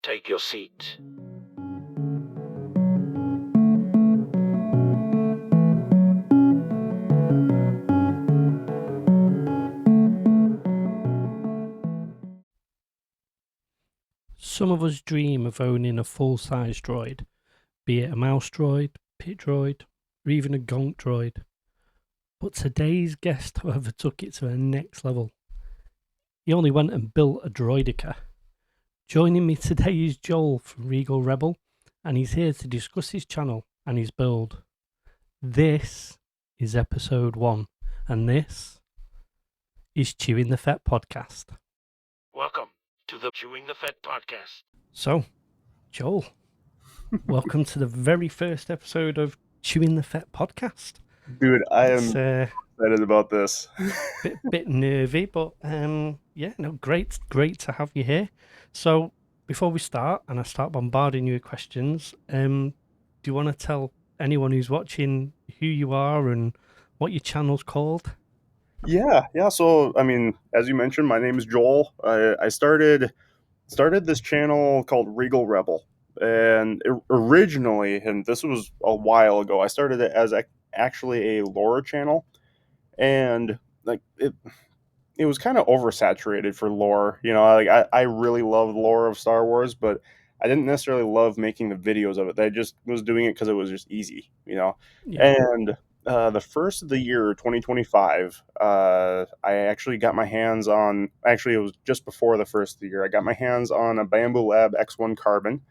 Take your seat. Some of us dream of owning a full-size droid, be it a mouse droid, pit droid, or even a gonk droid. But today's guest, however, took it to the next level. He only went and built a Droideka. Joining me today is Joel from Regal Rebel, and he's here to discuss his channel and his build. This is episode 1, and this is Chewing the Fett Podcast. Welcome to the Chewing the Fett Podcast. So, Joel, welcome to the very first episode of Chewing the Fett Podcast. Dude, I am excited about this. bit nervy, but great to have you here. So, before we start, and I start bombarding you with questions, do you want to tell anyone who's watching who you are and what your channel's called? Yeah. So, I mean, as you mentioned, my name is Joel. I started this channel called Regal Rebel, and originally, and this was a while ago, I started it as actually a lore channel, and like it was kind of oversaturated for lore. You know, like I really love lore of Star Wars, but I didn't necessarily love making the videos of it. I just was doing it because it was just easy, you know. Yeah. And the first of the year, 2025, I actually got my hands on. Actually, it was just before the first of the year. I got my hands on a Bamboo Lab X1 Carbon,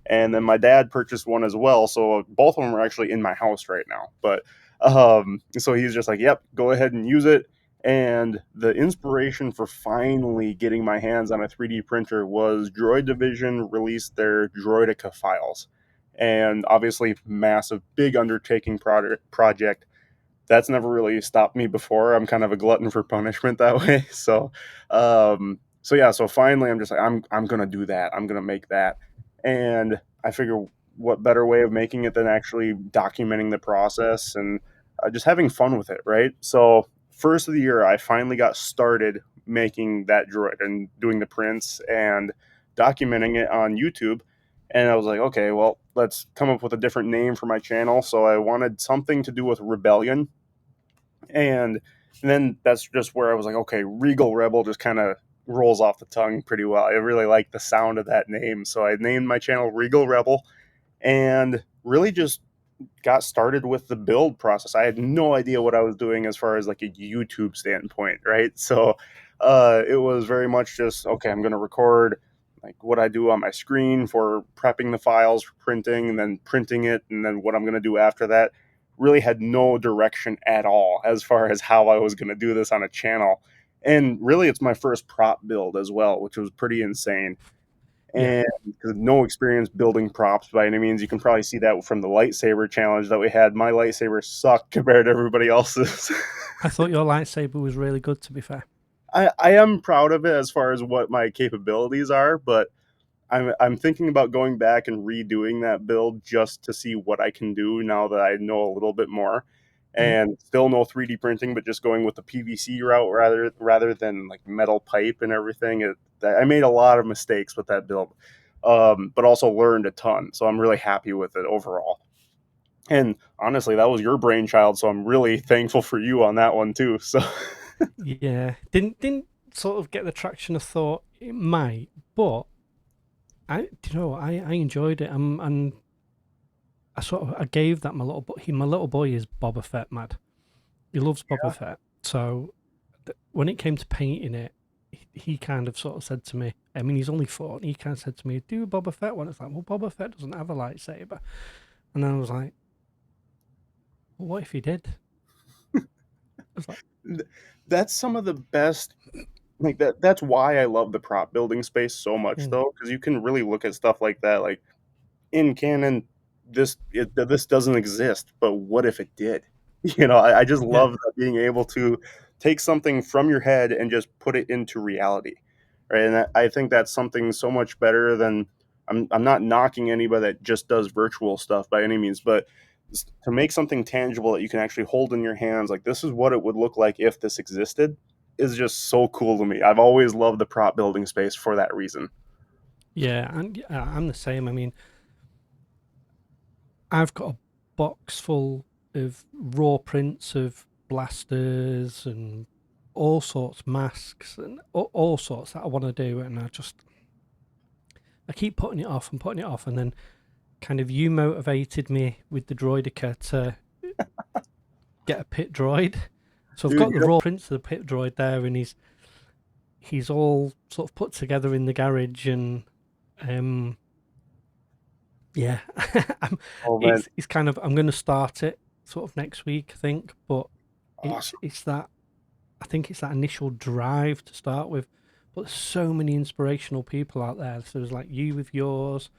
and then my dad purchased one as well. So both of them are actually in my house right now. But so he's just like, "Yep, go ahead and use it." And the inspiration for finally getting my hands on a 3D printer was Droid Division released their Droideka files. And obviously, massive, big undertaking project. That's never really stopped me before. I'm kind of a glutton for punishment that way. So finally, I'm just like, I'm gonna do that. I'm gonna make that. And I figure, what better way of making it than actually documenting the process and just having fun with it, right? So first of the year, I finally got started making that droid and doing the prints and documenting it on YouTube. And I was like, okay, well, let's come up with a different name for my channel. So I wanted something to do with rebellion. And then that's just where I was like, okay, Regal Rebel just kind of rolls off the tongue pretty well. I really like the sound of that name. So I named my channel Regal Rebel and really just got started with the build process. I had no idea what I was doing as far as like a YouTube standpoint, right? So it was very much just, okay, I'm going to record like what I do on my screen for prepping the files for printing and then printing it, and then what I'm going to do after that. Really had no direction at all as far as how I was going to do this on a channel. And really, it's my first prop build as well, which was pretty insane. And no experience building props by any means. You can probably see that from the lightsaber challenge that we had. My lightsaber sucked compared to everybody else's. I thought your lightsaber was really good, to be fair. I am proud of it as far as what my capabilities are, but I'm thinking about going back and redoing that build just to see what I can do now that I know a little bit more. And still no 3D printing, but just going with the PVC route rather than like metal pipe and everything. I made a lot of mistakes with that build, but also learned a ton. So I'm really happy with it overall. And honestly, that was your brainchild, so I'm really thankful for you on that one too. So yeah, didn't sort of get the traction I thought it might, but I enjoyed it. And I gave that my little boy. My little boy is Boba Fett mad. He loves Boba Fett. So when it came to painting it, he kind of sort of said to me, I mean, he's only 4, and he kind of said to me, do a Boba Fett one. It's like, well, Boba Fett doesn't have a lightsaber. And then I was like, well, what if he did? I was like, that's some of the best, like that's why I love the prop building space so much though, because you can really look at stuff like that. Like in canon, this doesn't exist, but what if it did? You know, I just love that, being able to take something from your head and just put it into reality, right? And I think that's something so much better than, I'm not knocking anybody that just does virtual stuff by any means, but to make something tangible that you can actually hold in your hands, like this is what it would look like if this existed, is just so cool to me. I've always loved the prop building space for that reason. Yeah, and I'm the same. I mean, I've got a box full of raw prints of blasters and all sorts, masks and all sorts that I want to do, and I keep putting it off and putting it off, and then kind of you motivated me with the Droideka to get a pit droid. So I've Dude, got the raw prints of the pit droid there, and he's all sort of put together in the garage, and yeah, oh man, it's kind of, I'm going to start it sort of next week, I think, but awesome. it's that, I think it's that initial drive to start with. But there's so many inspirational people out there. So there's like you with yours,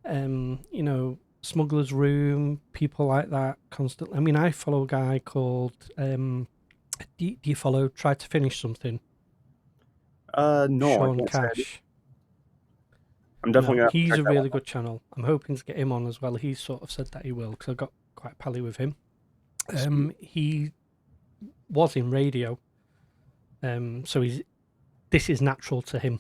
you know, Smuggler's Room, people like that constantly. I mean, I follow a guy called, do you follow Try to Finish Something? No, I Sean can't say I do. Cash. I'm definitely No, gonna have to he's check a that one really out. good channel. I'm hoping to get him on as well. He's sort of said that he will, because I got quite pally with him. He was in radio, so this is natural to him,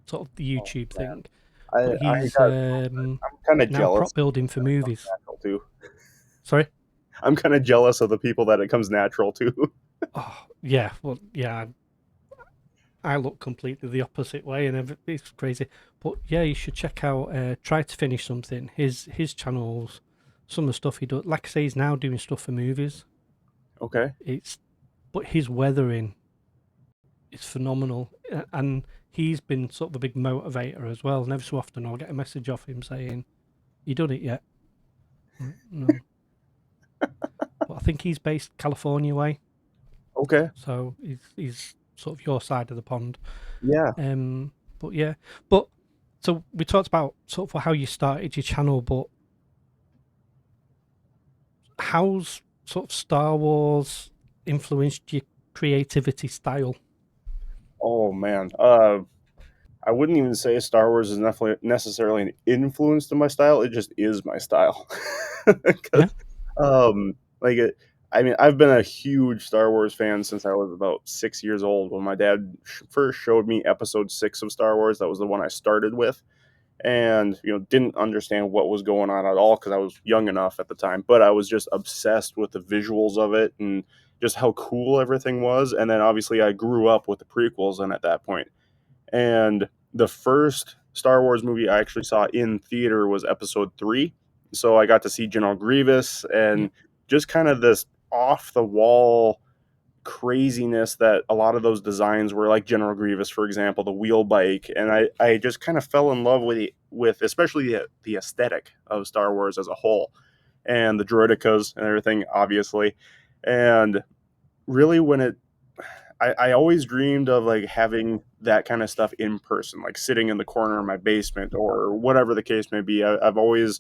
sort of the Oh, YouTube man. thing. I But he's I'm kind of now jealous prop building for that it comes movies. natural too. Sorry? I'm kind of jealous of the people that it comes natural to. Oh, yeah. Well, yeah. I look completely the opposite way, and it's crazy. But yeah, you should check out Try to Finish Something. His channels, some of the stuff he does. Like I say, he's now doing stuff for movies. Okay. But his weathering is phenomenal, and he's been sort of a big motivator as well. And every so often, I'll get a message off him saying, "You done it yet?" No. But I think he's based California way, Okay. so he's sort of your side of the pond. Yeah. But yeah, but so we talked about sort of how you started your channel, but how's sort of Star Wars influenced your creativity style? Oh man. I wouldn't even say Star Wars is necessarily an influence to my style. It just is my style. Yeah, 'Cause, like it, I mean, I've been a huge Star Wars fan since I was about 6 years old when my dad first showed me Episode 6 of Star Wars. That was the one I started with, and didn't understand what was going on at all because I was young enough at the time. But I was just obsessed with the visuals of it and just how cool everything was. And then obviously I grew up with the prequels, and at that point. And the first Star Wars movie I actually saw in theater was Episode 3. So I got to see General Grievous yeah, and just kind of this off the wall craziness that a lot of those designs were, like General Grievous, for example, the wheel bike. And I just kind of fell in love with especially the aesthetic of Star Wars as a whole and the droidekas and everything, obviously. And really I always dreamed of like having that kind of stuff in person, like sitting in the corner of my basement or whatever the case may be. I've always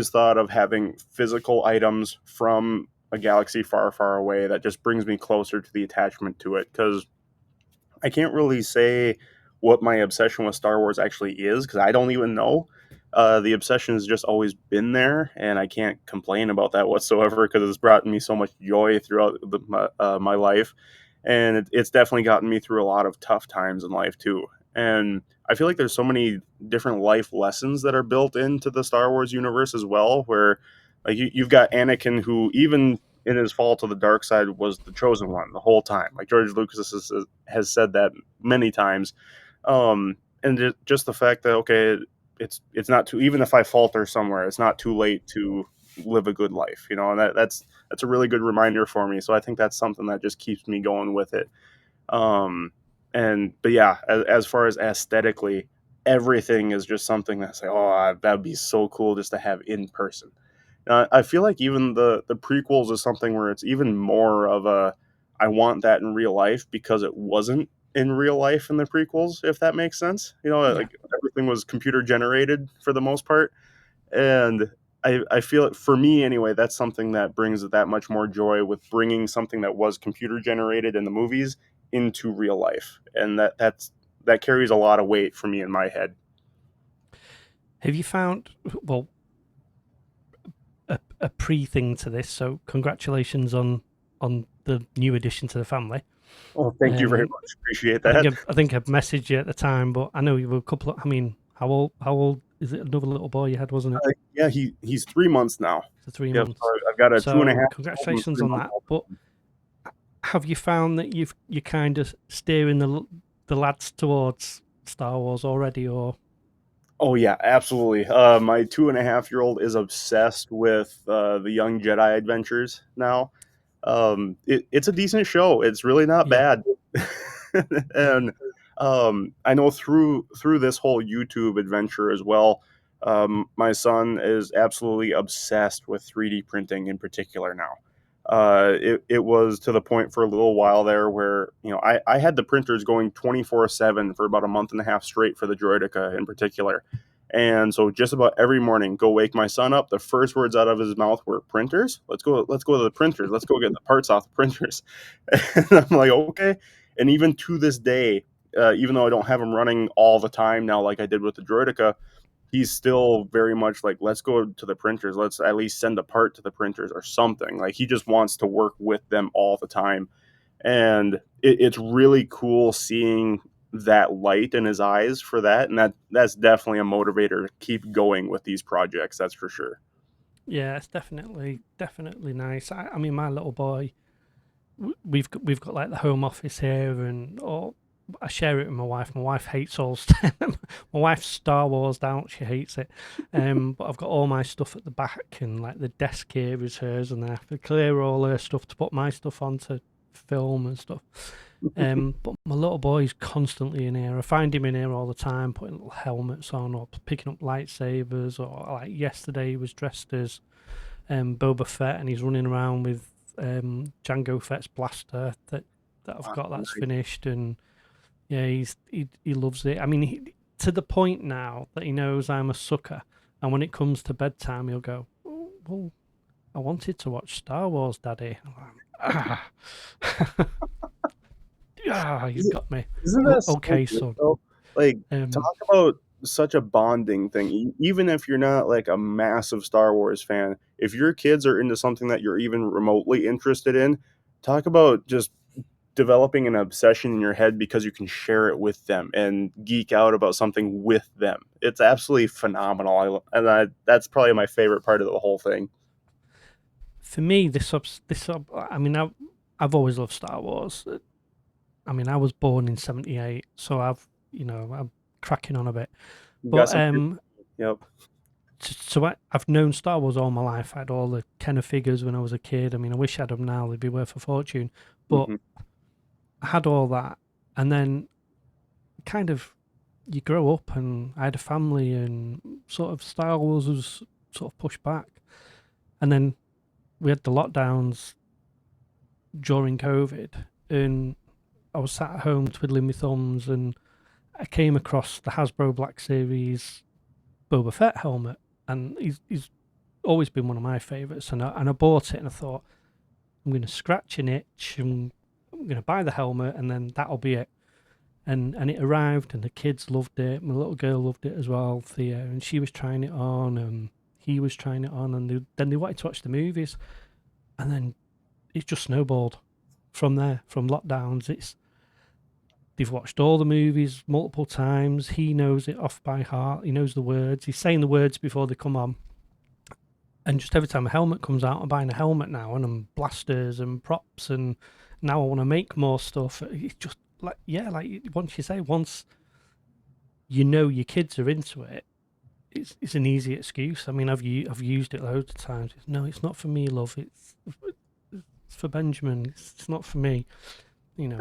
thought of having physical items from a galaxy far, far away that just brings me closer to the attachment to it. Because I can't really say what my obsession with Star Wars actually is because I don't even know. The obsession has just always been there, and I can't complain about that whatsoever because it's brought me so much joy throughout my life, and it's definitely gotten me through a lot of tough times in life too. And I feel like there's so many different life lessons that are built into the Star Wars universe as well, where like you've got Anakin, who even in his fall to the dark side was the chosen one the whole time. Like George Lucas has said that many times, and just the fact that okay, it's not too, even if I falter somewhere, it's not too late to live a good life, and that's a really good reminder for me. So I think that's something that just keeps me going with it. But yeah, as far as aesthetically, everything is just something that's like, oh, that'd be so cool just to have in person. I feel like even the prequels is something where it's even more of a I want that in real life because it wasn't in real life in the prequels, if that makes sense. yeah. Like everything was computer generated for the most part, and I feel it for me anyway. That's something that brings that much more joy with bringing something that was computer generated in the movies into real life, and that carries a lot of weight for me in my head. Have you found, well, a pre thing to this? So congratulations on the new addition to the family. Oh, thank you very Um, much. Appreciate I think that. I think I've messaged you at the time, but I know you were a couple of, I mean, How old is it? Another little boy you had, wasn't it? Yeah, he's 3 months now. So 3 Yep. So months. I've got a two and a So half old and congratulations on 3 month that. old. But have you found that you're kind of steering the lads towards Star Wars already, or? Oh yeah, absolutely. My 2.5-year-old is obsessed with the Young Jedi Adventures now. It's a decent show. It's really not Yeah, bad. And I know through this whole YouTube adventure as well, my son is absolutely obsessed with 3D printing in particular now. It was to the point for a little while there where I had the printers going 24/7 for about a month and a half straight for the Droideka in particular. And so just about every morning, go wake my son up. The first words out of his mouth were printers. Let's go to the printers. Let's go get the parts off the printers. And I'm like, okay. And even to this day, even though I don't have him running all the time now, like I did with the Droideka, he's still very much like, let's go to the printers. Let's at least send a part to the printers or something. Like he just wants to work with them all the time. And it's really cool seeing that light in his eyes for that, and that's definitely a motivator to keep going with these projects, that's for sure. yeah, it's definitely nice. I mean, my little boy, we've got like the home office here, and I share it with my wife. My wife hates all my wife's Star Wars out. She hates it. But I've got all my stuff at the back, and like the desk here is hers, and I have to clear all her stuff to put my stuff onto film and stuff. But my little boy's constantly in here. I find him in here all the time, putting little helmets on or picking up lightsabers. Or like yesterday, he was dressed as Boba Fett, and he's running around with Jango Fett's blaster that I've got that's finished, and yeah, he loves it. I mean, to the point now that he knows I'm a sucker, and when it comes to bedtime, he'll go, "Oh, well, I wanted to watch Star Wars, Daddy." Ah. Yeah, he's got me. Isn't that so Okay, good, son. though? Like, Um, talk about such a bonding thing. Even if you're not like a massive Star Wars fan, if your kids are into something that you're even remotely interested in, talk about just developing an obsession in your head because you can share it with them and geek out about something with them. It's absolutely phenomenal. That's probably my favorite part of the whole thing. for me, I mean, I've always loved Star Wars. I mean, I was born in '78, so I'm cracking on a bit. You got But some. Yep. so I've known Star Wars all my life. I had all the Kenner figures when I was a kid. I mean, I wish I had them now; they'd be worth a fortune. But Hmm. I had all that, and then kind of you grow up, and I had a family, and sort of Star Wars was sort of pushed back, and then we had the lockdowns during COVID, and I was sat at home twiddling my thumbs, and I came across the Hasbro Black Series Boba Fett helmet, and he's always been one of my favourites, and I bought it, and I thought I'm going to scratch an itch, and I'm going to buy the helmet, and then that'll be it. And it arrived, and the kids loved it. My little girl loved it as well, Thea, and she was trying it on, and he was trying it on, and then they wanted to watch the movies, and then it just snowballed from there, from lockdowns. They've watched all the movies multiple times. He knows it off by heart. He knows the words. He's saying the words before they come on. And just every time a helmet comes out, I'm buying a helmet now, and I'm blasters and props, and now I want to make more stuff. It's just like, yeah, like once you know your kids are into it, it's an easy excuse. I mean, I've used it loads of times. No, it's not for me, love. It's for Benjamin. It's not for me.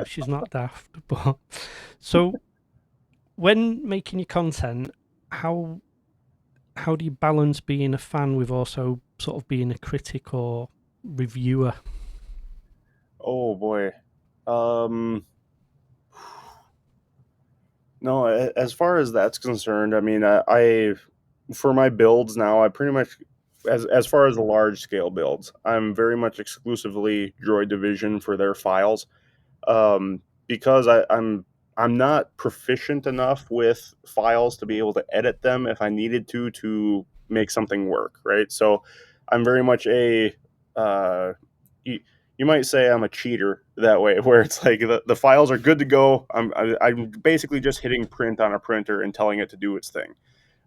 She's not daft. But so when making your content, how do you balance being a fan with also sort of being a critic or reviewer? Oh boy. Um, no, as far as that's concerned, I mean, I for my builds now, I pretty much as far as the large scale builds, I'm very much exclusively Droid Division for their files. Because I'm not proficient enough with files to be able to edit them if I needed to make something work, right? So I'm very much a you, you might say I'm a cheater that way, where it's like the files are good to go. I'm basically just hitting print on a printer and telling it to do its thing.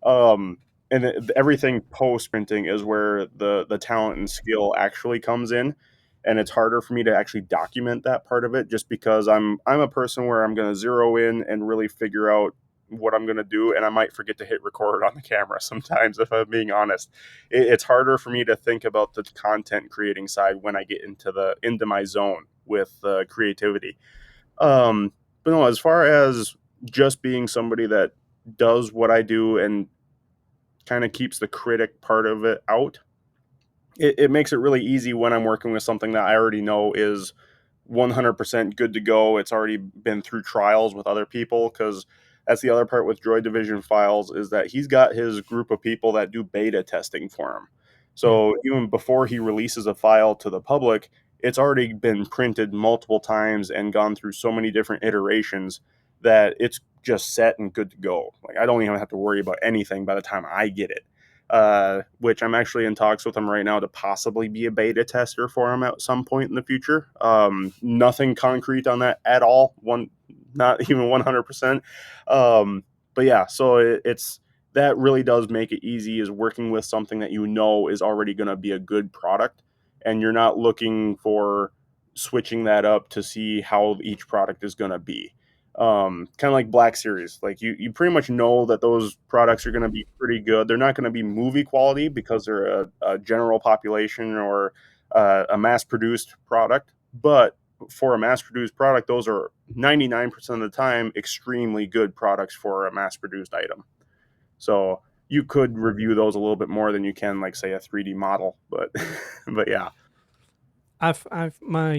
Um, and everything post printing is where the talent and skill actually comes in, and it's harder for me to actually document that part of it, just because I'm a person where I'm going to zero in and really figure out what I'm going to do, and I might forget to hit record on the camera sometimes, if I'm being honest. It's harder for me to think about the content creating side when I get into my zone with creativity. But no, as far as just being somebody that does what I do and kind of keeps the critic part of it out, it makes it really easy when I'm working with something that I already know is 100% good to go. It's already been through trials with other people, because that's the other part with Droid Division files, is that he's got his group of people that do beta testing for him. So even before he releases a file to the public, it's already been printed multiple times and gone through so many different iterations that it's just set and good to go. Like, I don't even have to worry about anything by the time I get it. Which I'm actually in talks with him right now to possibly be a beta tester for him at some point in the future. Nothing concrete on that at all. Not even 100%. But yeah, so it's that really does make it easy, is working with something that you know is already going to be a good product, and you're not looking for switching that up to see how each product is going to be. Kind of like Black Series, like you pretty much know that those products are going to be pretty good. They're not going to be movie quality because they're a general population or a mass produced product, but for a mass produced product, those are 99% of the time extremely good products for a mass produced item. So you could review those a little bit more than you can, like, say, a 3D model, but but yeah. I've my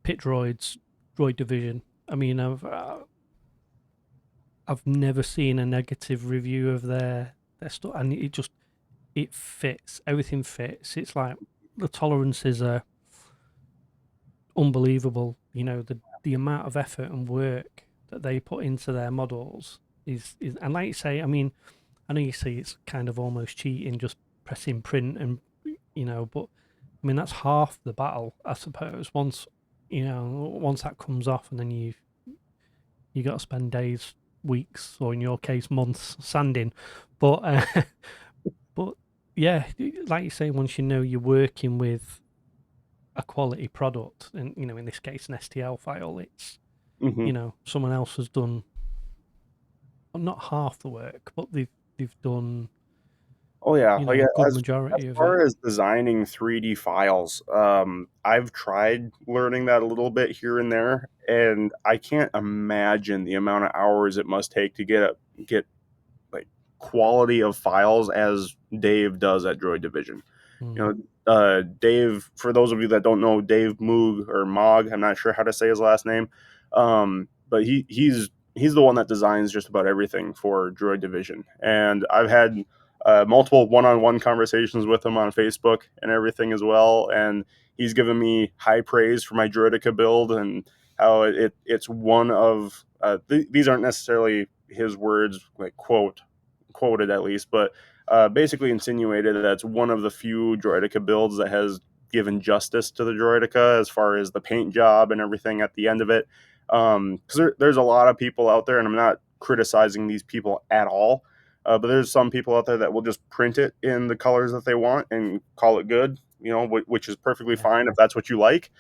Pit Droids Droid Division. I mean, I've never seen a negative review of their stuff, and it fits. Everything fits. It's like the tolerances are unbelievable. You know, the amount of effort and work that they put into their models is and like you say, I mean, I know you say it's kind of almost cheating, just pressing print, and but I mean that's half the battle, I suppose. Once that comes off, and then you got to spend days, weeks, or in your case months sanding. But but yeah, like you say, once you know you're working with a quality product, and in this case an STL file, it's Mm-hmm. someone else has done not half the work, but they've done Oh yeah, like, a good as majority of it. far as designing 3D files, I've tried learning that a little bit here and there, and I can't imagine the amount of hours it must take to get like quality of files as Dave does at Droid Division. Mm. You Dave, for those of you that don't know, Dave Moog or Mog, I'm not sure how to say his last name, but he's the one that designs just about everything for Droid Division, and I've had multiple one-on-one conversations with him on Facebook and everything as well, and he's given me high praise for my Droideka build and how it's one of these aren't necessarily his words, like quoted at least, but basically insinuated that it's one of the few Droideka builds that has given justice to the Droideka as far as the paint job and everything at the end of it. Because there's a lot of people out there, and I'm not criticizing these people at all, but there's some people out there that will just print it in the colors that they want and call it good, which is perfectly Yeah. fine if that's what you like.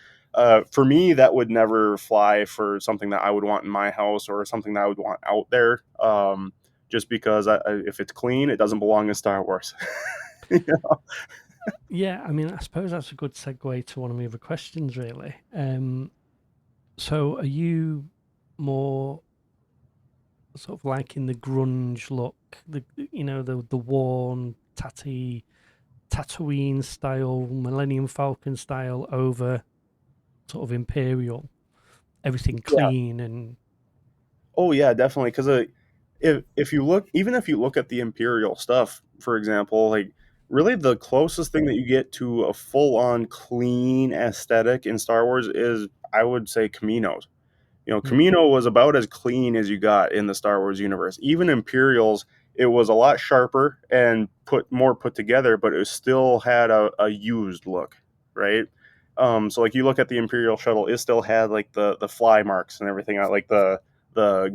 For me, that would never fly for something that I would want in my house or something that I would want out there. Just because if it's clean, it doesn't belong in Star Wars. Yeah, I mean, I suppose that's a good segue to one of my other questions, really. So, are you more sort of like in the grunge look, the worn, Tatooine style, Millennium Falcon style over sort of Imperial, everything Yeah. clean and Oh yeah, definitely. Because if you look, even if you look at the Imperial stuff, for example, like, really the closest thing that you get to a full-on clean aesthetic in Star Wars is, I would say, Camino's. Camino was about as clean as you got in the Star Wars universe. Even Imperials, it was a lot sharper and put together, but it still had a used look, right? So like you look at the Imperial shuttle, it still had like the fly marks and everything, like the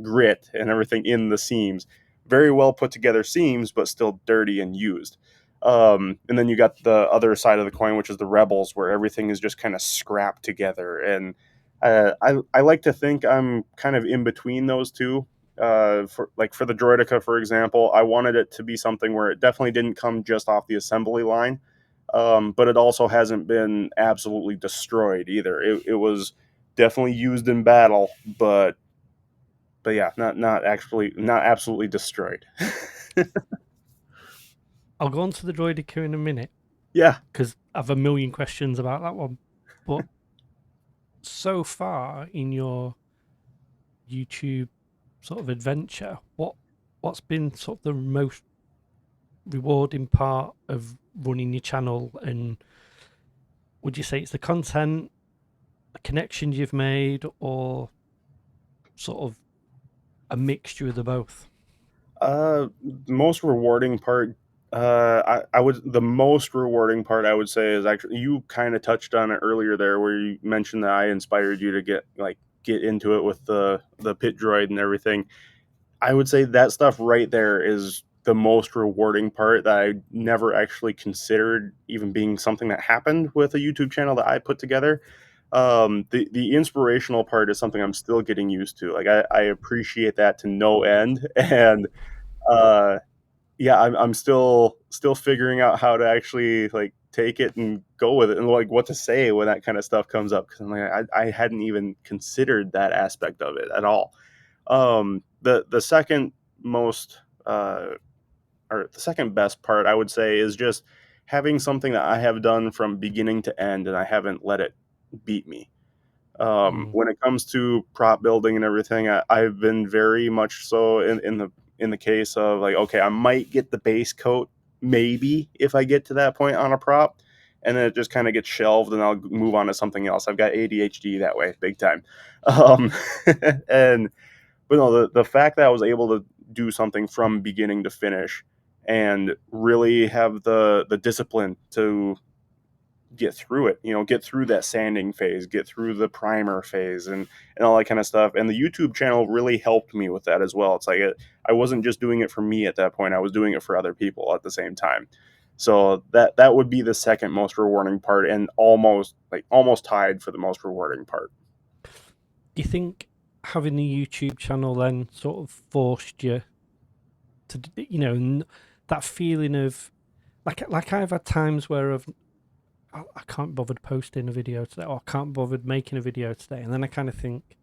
grit and everything in the seams. Very well put together seams, but still dirty and used. And then you got the other side of the coin, which is the Rebels, where everything is just kind of scrapped together. And I like to think I'm kind of in between those two. For the Droideka, for example, I wanted it to be something where it definitely didn't come just off the assembly line, but it also hasn't been absolutely destroyed either. It was definitely used in battle, but yeah, not absolutely destroyed. I'll go on to the Droideka in a minute Yeah. because I have a million questions about that one. But so far in your YouTube sort of adventure, what's been sort of the most rewarding part of running your channel? And would you say it's the content, the connections you've made, or sort of a mixture of the both? Most rewarding part, the most rewarding part I would say is actually, you kind of touched on it earlier there, where you mentioned that I inspired you to get into it with the pit droid and everything. I would say that stuff right there is the most rewarding part that I never actually considered even being something that happened with a YouTube channel that I put together. The inspirational part is something I'm still getting used to. Like I appreciate that to no end, and uh, yeah, I'm still figuring out how to actually like take it and go with it, and like what to say when that kind of stuff comes up, because I'm like I hadn't even considered that aspect of it at all. The second most or the second best part I would say is just having something that I have done from beginning to end and I haven't let it beat me. When it comes to prop building and everything, I've been very much so in the case of like, okay, I might get the base coat maybe if I get to that point on a prop, and then it just kind of gets shelved and I'll move on to something else. I've got ADHD that way, big time. Um, and but no, the fact that I was able to do something from beginning to finish and really have the discipline to get through it, get through that sanding phase, get through the primer phase, and all that kind of stuff. And the YouTube channel really helped me with that as well. It's like I wasn't just doing it for me at that point, I was doing it for other people at the same time. So that would be the second most rewarding part, and almost tied for the most rewarding part. Do you think having the YouTube channel then sort of forced you to, that feeling of like I've had times where I can't be bothered posting a video today, or I can't be bothered making a video today, and then I kind of think,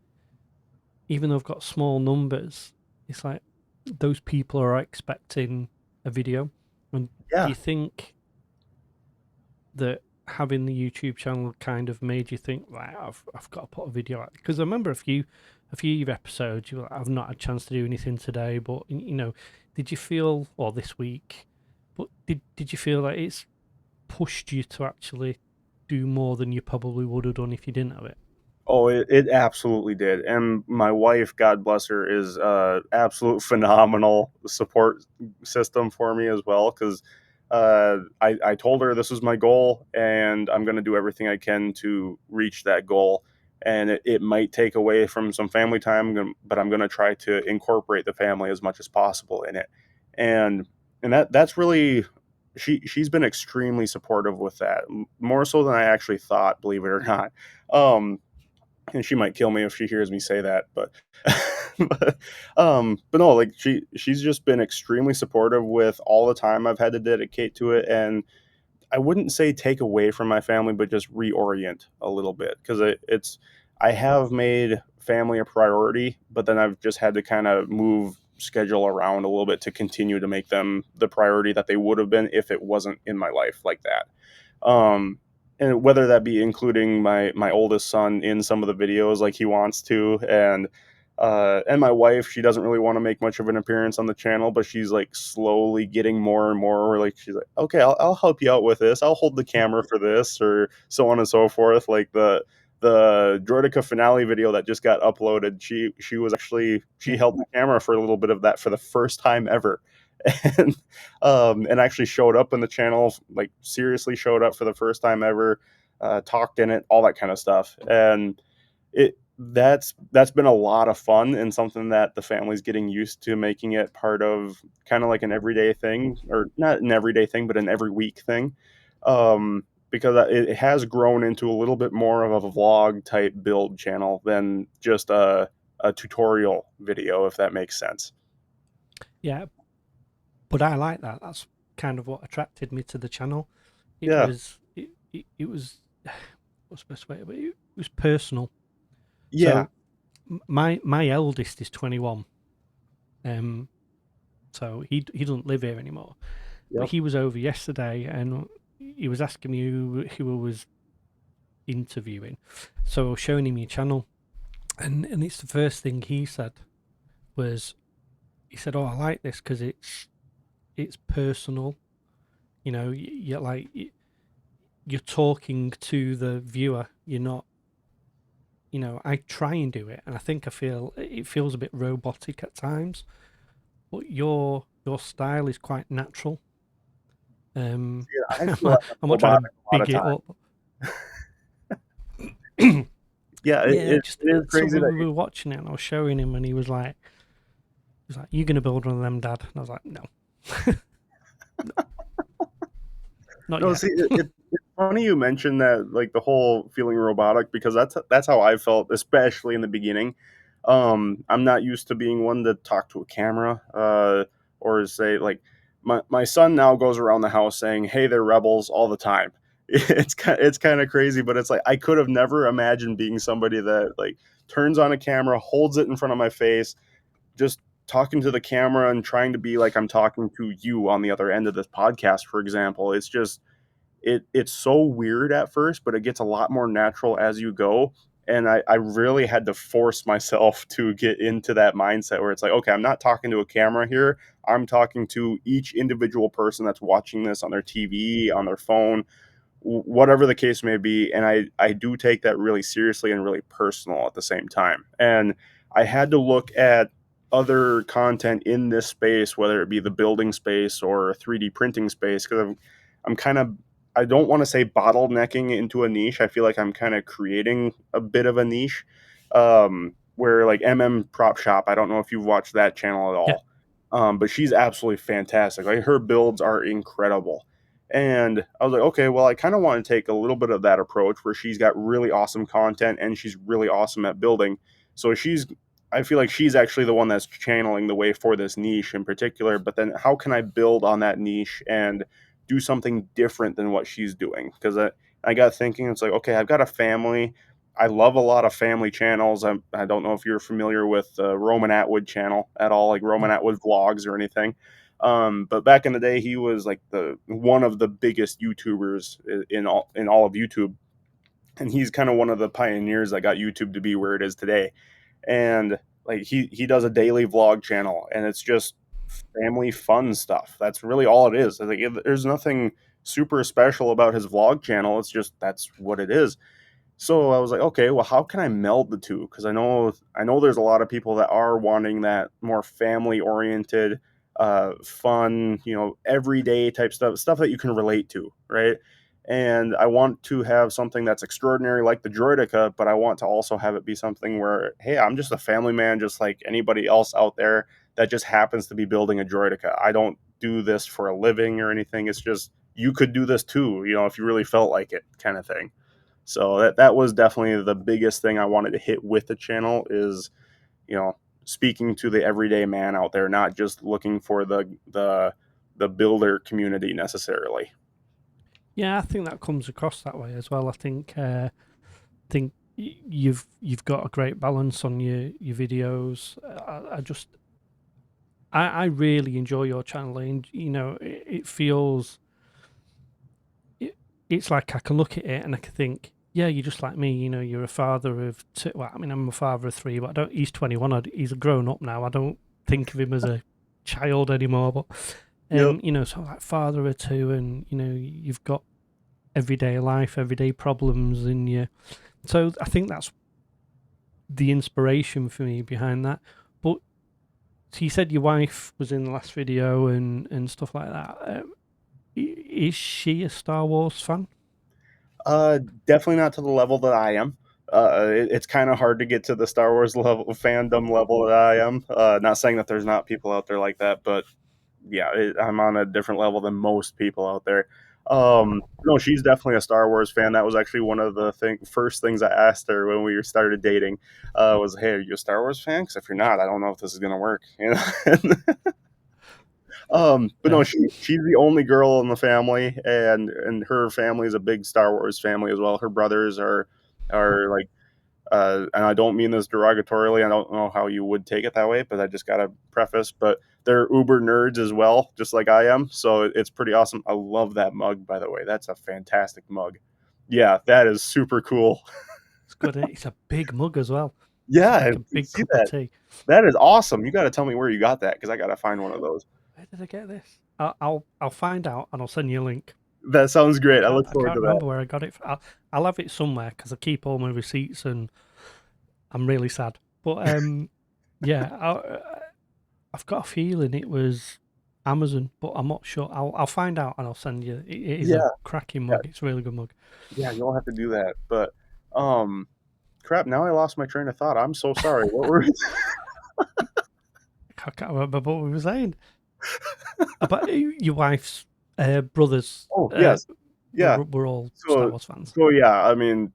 even though I've got small numbers, it's like those people are expecting a video. And Yeah. do you think that having the YouTube channel kind of made you think, right, I've got to put a video out? Because I remember a few episodes, you were like, I've not had a chance to do anything today, but did you feel, or this week, but did you feel like it's pushed you to actually do more than you probably would have done if you didn't have it? Oh, it absolutely did. And my wife, God bless her, is absolute phenomenal support system for me as well. Because I told her this is my goal, and I'm going to do everything I can to reach that goal. And it might take away from some family time, but I'm going to try to incorporate the family as much as possible in it. And that's really, she's been extremely supportive with that, more so than I actually thought, believe it or not. And she might kill me if she hears me say that, but but no, like she's just been extremely supportive with all the time I've had to dedicate to it. And I wouldn't say take away from my family, but just reorient a little bit, because I have made family a priority, but then I've just had to kind of move schedule around a little bit to continue to make them the priority that they would have been if it wasn't in my life like that. And whether that be including my oldest son in some of the videos like he wants to, and my wife, she doesn't really want to make much of an appearance on the channel, but she's like slowly getting more and more, like she's like, okay, I'll help you out with this, I'll hold the camera for this, or so on and so forth. Like the Droideka finale video that just got uploaded, she held the camera for a little bit of that for the first time ever. And actually showed up in the channel, like seriously showed up for the first time ever. talked in it, all that kind of stuff. And that's been a lot of fun and something that the family's getting used to, making it part of kind of like an everyday thing, or not an everyday thing, but an every week thing. Because it has grown into a little bit more of a vlog type build channel than just a tutorial video, if that makes sense. Yeah, but I like that. That's kind of what attracted me to the channel. It Yeah. was it was what's the best way? It was personal. Yeah. So my eldest is 21. So he doesn't live here anymore. But Yep. he was over yesterday and he was asking me who I was interviewing. So I was showing him your channel, and it's the first thing he said was, he said, "Oh, I like this because it's personal. You know, you're like you're talking to the viewer. You're not. You know, I try and do it, and I think it feels a bit robotic at times. But your style is quite natural. Yeah, I I'm feel like I'm not trying to robotic a lot of big it time. up. Yeah, Yeah, just it is so crazy that we were watching it, and I was showing him, and he was like, "You gonna build one of them, Dad?" And I was like, "No, not no, yet." see, it's funny you mentioned that, like the whole feeling robotic, because that's how I felt, especially in the beginning. I'm not used to being one to talk to a camera, or say like my son now goes around the house saying, "Hey, they're rebels" all the time. It's kind of crazy, but it's like I could have never imagined being somebody that like turns on a camera, holds it in front of my face, just talking to the camera and trying to be like I'm talking to you on the other end of this podcast, for example. It's just it's so weird at first, but it gets a lot more natural as you go. And I really had to force myself to get into that mindset where it's like, okay, I'm not talking to a camera here. I'm talking to each individual person that's watching this on their TV, on their phone, whatever the case may be. And I do take that really seriously and really personal at the same time. And I had to look at other content in this space, whether it be the building space or 3D printing space, because I'm kind of, I don't want to say bottlenecking into a niche. I feel like I'm kind of creating a bit of a niche, where like M.MS Propshop, I don't know if you've watched that channel at Yeah, all, but she's absolutely fantastic. Like her builds are incredible. And I was like, okay, well, I kind of want to take a little bit of that approach where she's got really awesome content and she's really awesome at building. So I feel like she's actually the one that's channeling the way for this niche in particular. But then how can I build on that niche and do something different than what she's doing? Because I got thinking, it's like, okay, I've got a family. I love a lot of family channels. I don't know if you're familiar with the Roman Atwood channel at all, like Roman yeah, Atwood vlogs or anything. But back in the day, he was like the one of the biggest YouTubers in all of YouTube, and he's kind of one of the pioneers that got YouTube to be where it is today. And like he does a daily vlog channel, and it's just family fun stuff. That's really all it is. Like there's nothing super special about his vlog channel. It's just that's what it is. So I was like, okay, well, how can I meld the two? Because I know there's a lot of people that are wanting that more family oriented, fun, everyday type stuff that you can relate to, right? And I want to have something that's extraordinary like the Droideka, but I want to also have it be something where, hey, I'm just a family man, just like anybody else out there that just happens to be building a Droideka. I don't do this for a living or anything. It's just you could do this too, if you really felt like it, kind of thing. So that was definitely the biggest thing I wanted to hit with the channel is, you know, speaking to the everyday man out there, not just looking for the builder community necessarily. yeah. I think that comes across that way as well. I think you've got a great balance on your videos. I really enjoy your channel, and it feels it's like I can look at it and I can think, yeah, you're just like me. You're a father of two. Well, I mean, I'm a father of three, but I don't. He's 21. He's a grown up now. I don't think of him as a child anymore. But Yep. so like father of two, and you've got everyday life, everyday problems in you. So I think that's the inspiration for me behind that. But so you said your wife was in the last video and stuff like that. Is she a Star Wars fan? Definitely not to the level that I am. It's kind of hard to get to the Star Wars level, fandom level that I am. Not saying that there's not people out there like that, but yeah, I'm on a different level than most people out there. No, she's definitely a Star Wars fan. That was actually one of the first things I asked her when we started dating. Was, hey, are you a Star Wars fan? Because if you're not, I don't know if this is gonna work. You know. But no, Yeah. she's the only girl in the family, and her family is a big Star Wars family as well. Her brothers are like, and I don't mean this derogatorily. I don't know how you would take it that way, but I just gotta preface. But they're uber nerds as well, just like I am. So it's pretty awesome. I love that mug, by the way. That's a fantastic mug. Yeah, that is super cool. It's good. It's a big mug as well. Yeah, It's like a big see cup that? of tea. That is awesome. You got to tell me where you got that because I got to find one of those. Where did I get this? I'll find out and I'll send you a link. That sounds great. I look I forward can't to that. remember where I got it. I'll have it somewhere because I keep all my receipts and I'm really sad. But yeah, I've got a feeling it was Amazon, but I'm not sure. I'll find out and I'll send you. It is Yeah, a cracking mug. It's a really good mug. yeah, you'll have to do that. But crap, now I lost my train of thought. I'm so sorry. What were I can't remember what we were saying about your wife's brothers. Oh, yes. Yeah. We're all Star So Wars fans. so yeah, I mean,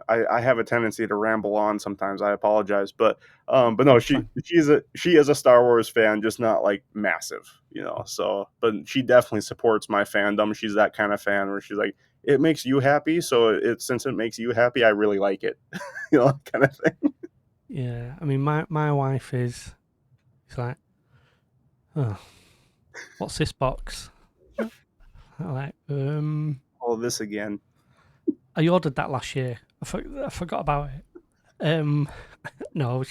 I have a tendency to ramble on sometimes. I apologize, but no, It's fine. she is a Star Wars fan, just not like massive, you know. So, but she definitely supports my fandom. She's that kind of fan where she's like, it makes you happy, so since it makes you happy, I really like it, you know, kind of thing. Yeah, I mean, my wife is. It's like, oh, what's this box? I'm like, All this again. I ordered that last year. I forgot about it. No,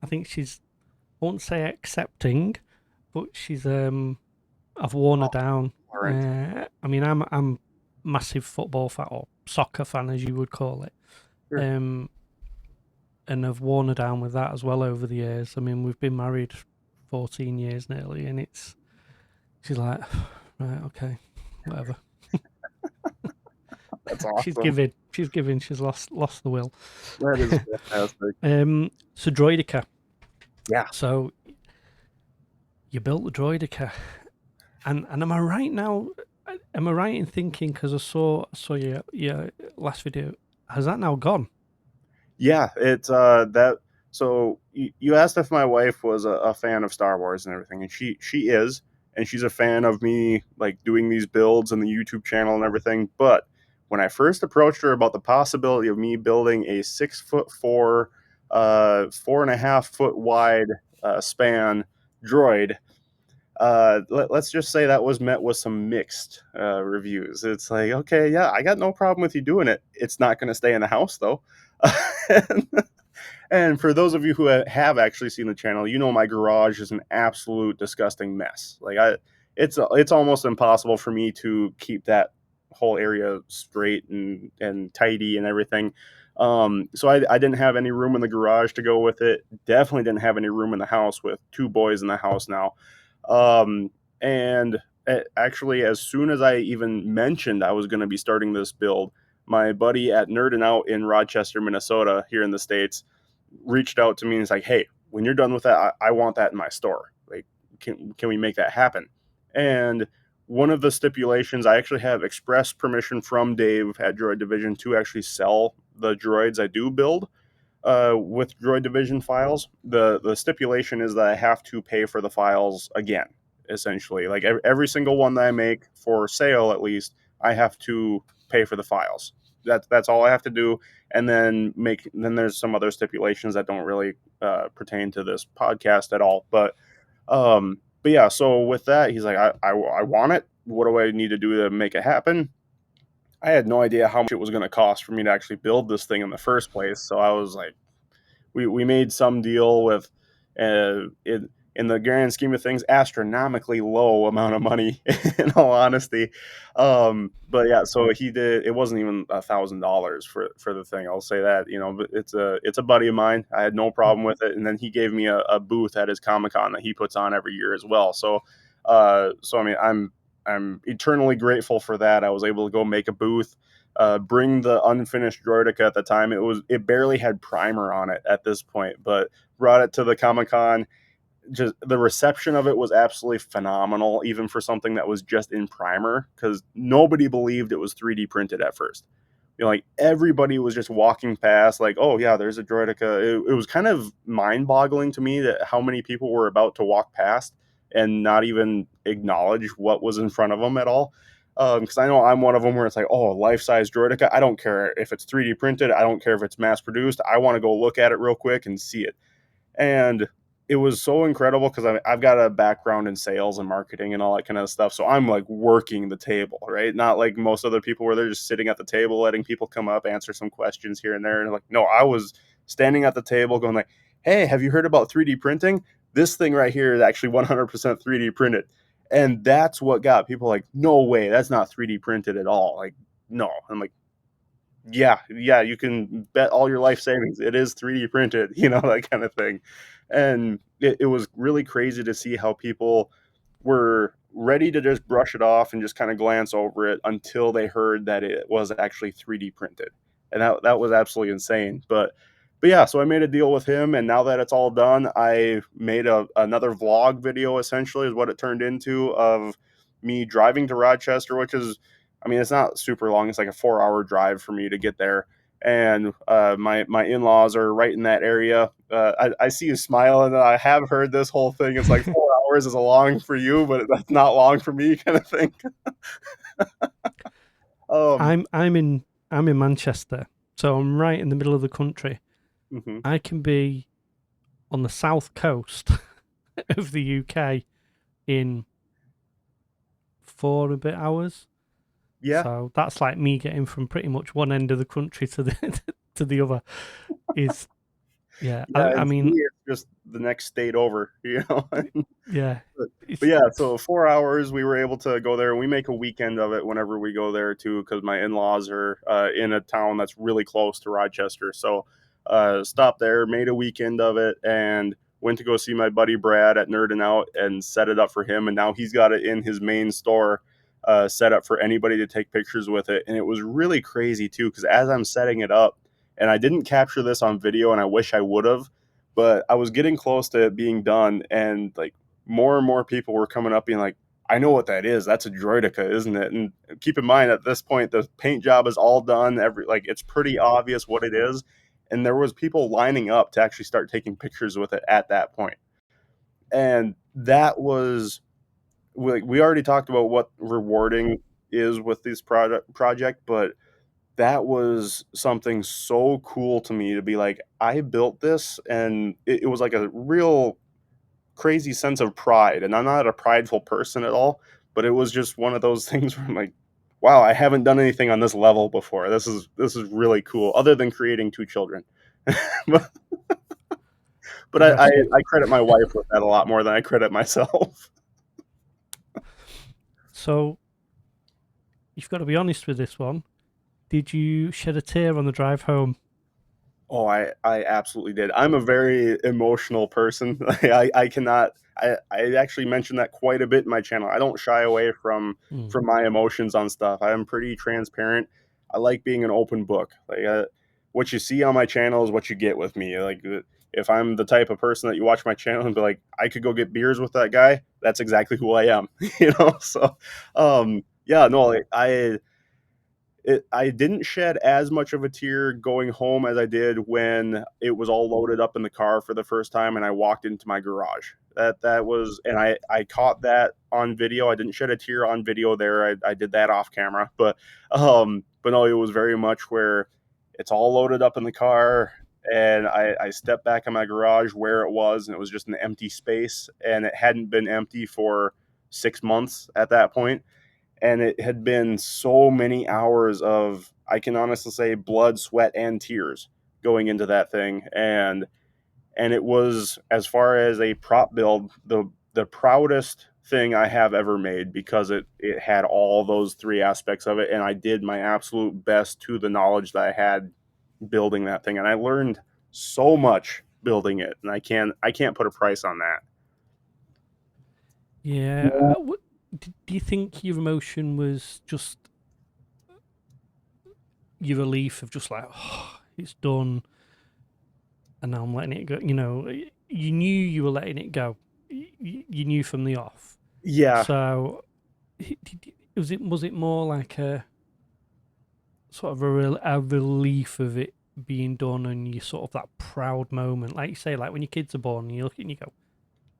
I think she's. I won't say accepting, but she's. I've worn her down. All right. I mean, I'm massive football fan or soccer fan, as you would call it. Sure. And I've worn her down with that as well over the years. I mean, we've been married 14 years nearly, and she's like, right, okay, whatever. That's awesome. She's giving. She's lost the will. That is fantastic. So Droideka. Yeah. So you built the Droideka, and am I right now? Am I right in thinking, because I saw your last video, has that now gone? Yeah, it's that. So you asked if my wife was a fan of Star Wars and everything, and she is, and she's a fan of me like doing these builds and the YouTube channel and everything. But when I first approached her about the possibility of me building a 6'4", 4.5 foot wide span droid, let's just say that was met with some mixed reviews. It's like, okay, yeah, I got no problem with you doing it. It's not going to stay in the house though. And for those of you who have actually seen the channel, you know my garage is an absolute disgusting mess. Like it's almost impossible for me to keep that whole area straight and tidy and everything. So I didn't have any room in the garage to go with it. Definitely didn't have any room in the house with two boys in the house now. And actually, as soon as I even mentioned I was going to be starting this build, my buddy at Nerdin' Out in Rochester, Minnesota, here in the States, reached out to me and was like, hey, when you're done with that, I want that in my store. Like, can we make that happen? And one of the stipulations, I actually have express permission from Dave at Droid Division to actually sell the droids I do build with Droid Division files. The stipulation is that I have to pay for the files again, essentially. Like every single one that I make for sale, at least, I have to pay for the files. That's all I have to do. And then there's some other stipulations that don't really pertain to this podcast at all. But yeah, so with that, he's like, I want it. What do I need to do to make it happen? I had no idea how much it was going to cost for me to actually build this thing in the first place. So I was like, we made some deal with, in the grand scheme of things, astronomically low amount of money, in all honesty. But yeah, so he did. It wasn't even $1,000 for the thing. I'll say that, you know. But it's a buddy of mine. I had no problem with it, and then he gave me a booth at his Comic-Con that he puts on every year as well. So I mean, I'm eternally grateful for that. I was able to go make a booth. bring the unfinished Droideka at the time. It barely had primer on it at this point, but brought it to the Comic-Con. Just the reception of it was absolutely phenomenal, even for something that was just in primer, because nobody believed it was 3D printed at first. Like everybody was just walking past, like, oh yeah, there's a Droideka. It was kind of mind-boggling to me that how many people were about to walk past and not even acknowledge what was in front of them at all. Because I know I'm one of them where it's like, oh, life-size Droideka. I don't care if it's 3D printed. I don't care if it's mass-produced. I want to go look at it real quick and see it. And it was so incredible because I've got a background in sales and marketing and all that kind of stuff. So I'm like working the table, right? Not like most other people where they're just sitting at the table, letting people come up, answer some questions here and there. And like, no, I was standing at the table going like, hey, have you heard about 3D printing? This thing right here is actually 100% 3D printed. And that's what got people like, no way, that's not 3D printed at all. Like, no. I'm like, yeah, you can bet all your life savings. It is 3D printed, that kind of thing. And it was really crazy to see how people were ready to just brush it off and just kind of glance over it until they heard that it was actually 3D printed. And that was absolutely insane. But yeah, so I made a deal with him, and now that it's all done, I made another vlog video, essentially, is what it turned into, of me driving to Rochester, which is, I mean, it's not super long. It's like a 4-hour drive for me to get there. And my in-laws are right in that area. I see you smiling, and I have heard this whole thing. It's like 4 hours is long for you, but that's not long for me, kind of thing. I'm in Manchester, so I'm right in the middle of the country. Mm-hmm. I can be on the south coast of the UK in 4 and a bit hours. Yeah. So that's like me getting from pretty much one end of the country to the to the other. Is yeah. I mean, it's just the next state over, Yeah. But yeah, so 4 hours we were able to go there, and we make a weekend of it whenever we go there too, because my in-laws are in a town that's really close to Rochester. So stopped there, made a weekend of it, and went to go see my buddy Brad at Nerdin' Out and set it up for him. And now he's got it in his main store set up for anybody to take pictures with it. And it was really crazy too, because as I'm setting it up, and I didn't capture this on video, and I wish I would have, but I was getting close to it being done, and like more and more people were coming up being like, I know what that is. That's a Droideka, isn't it? And keep in mind, at this point, the paint job is all done. It's pretty obvious what it is. And there was people lining up to actually start taking pictures with it at that point. And that was, we already talked about what rewarding is with this project, but that was something so cool to me to be like, I built this, and it was like a real crazy sense of pride. And I'm not a prideful person at all, but it was just one of those things where I'm like, wow, I haven't done anything on this level before. This is really cool, other than creating 2 children. but I credit my wife with that a lot more than I credit myself. So you've got to be honest with this one. Did you shed a tear on the drive home? Oh, I absolutely did. I'm a very emotional person. I cannot. I actually mentioned that quite a bit in my channel. I don't shy away from my emotions on stuff. I am pretty transparent. I like being an open book. Like what you see on my channel is what you get with me. Like if I'm the type of person that you watch my channel and be like, I could go get beers with that guy, that's exactly who I am. So yeah, no, I didn't shed as much of a tear going home as I did when it was all loaded up in the car for the first time and I walked into my garage. That was, and I caught that on video. I didn't shed a tear on video there. I did that off camera, but no, it was very much where it's all loaded up in the car, and I stepped back in my garage where it was, and it was just an empty space, and it hadn't been empty for 6 months at that point. And it had been so many hours of, I can honestly say, blood, sweat, and tears going into that thing. And it was, as far as a prop build, the proudest thing I have ever made, because it had all those 3 aspects of it, and I did my absolute best to the knowledge that I had building that thing. And I learned so much building it, and I can't put a price on that. Yeah. Do you think your emotion was just your relief of just like, oh, it's done, and now I'm letting it go. You know, you knew you were letting it go. You knew from the off. Yeah. So, was it more like a sort of a relief of it being done, and you sort of that proud moment, like you say, like when your kids are born, and you look at it and you go,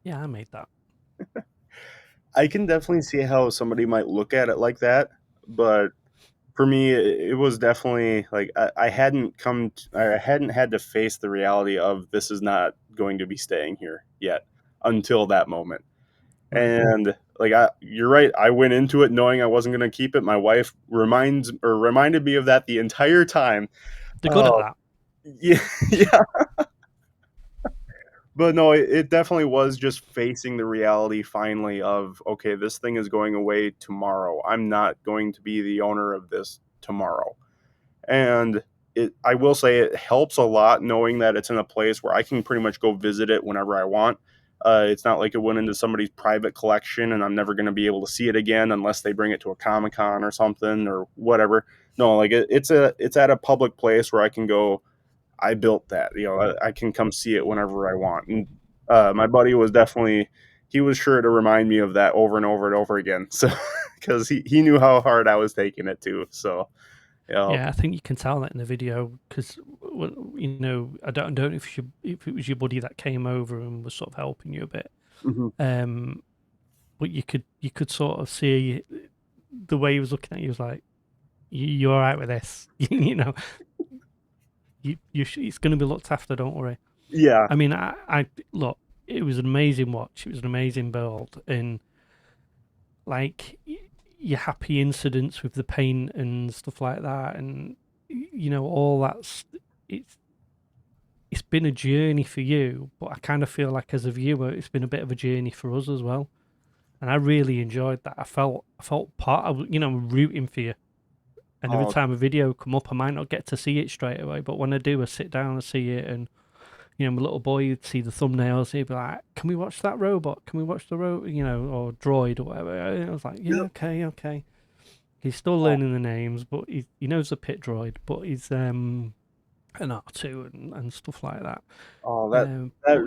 "Yeah, I made that." I can definitely see how somebody might look at it like that, but for me, it was definitely like I hadn't I hadn't had to face the reality of this is not going to be staying here yet until that moment. Right. And like you're right, I went into it knowing I wasn't going to keep it. My wife reminded me of that the entire time. They're good at that. Yeah, yeah. But no, it definitely was just facing the reality finally of, okay, this thing is going away tomorrow. I'm not going to be the owner of this tomorrow. And I will say it helps a lot knowing that it's in a place where I can pretty much go visit it whenever I want. It's not like it went into somebody's private collection and I'm never going to be able to see it again unless they bring it to a Comic-Con or something or whatever. No, like it's at a public place where I can go, I built that. You know, I can come see it whenever I want. And my buddy was definitely, he was sure to remind me of that over and over and over again. So, because he knew how hard I was taking it too. So, yeah, I think you can tell that in the video because, you know, I don't know if it was your buddy that came over and was sort of helping you a bit. Mm-hmm. But you could sort of see the way he was looking at you. He was like, "You're all right with this, you know." It's going to be looked after. Don't worry. Yeah. I mean, I look. It was an amazing watch. It was an amazing build, and like your happy incidents with the paint and stuff like that, and you know all that's it's been a journey for you. But I kind of feel like as a viewer, it's been a bit of a journey for us as well, and I really enjoyed that. I felt part of, you know, I'm rooting for you. And every time a video come up, I might not get to see it straight away, but when I do, I sit down and see it. And you know, my little boy would see the thumbnails. He'd be like, "Can we watch that robot? Can we watch the you know, or droid or whatever?" And I was like, "Yeah, okay." He's still learning the names, but he knows the pit droid, but he's an R2 and stuff like that. Oh, that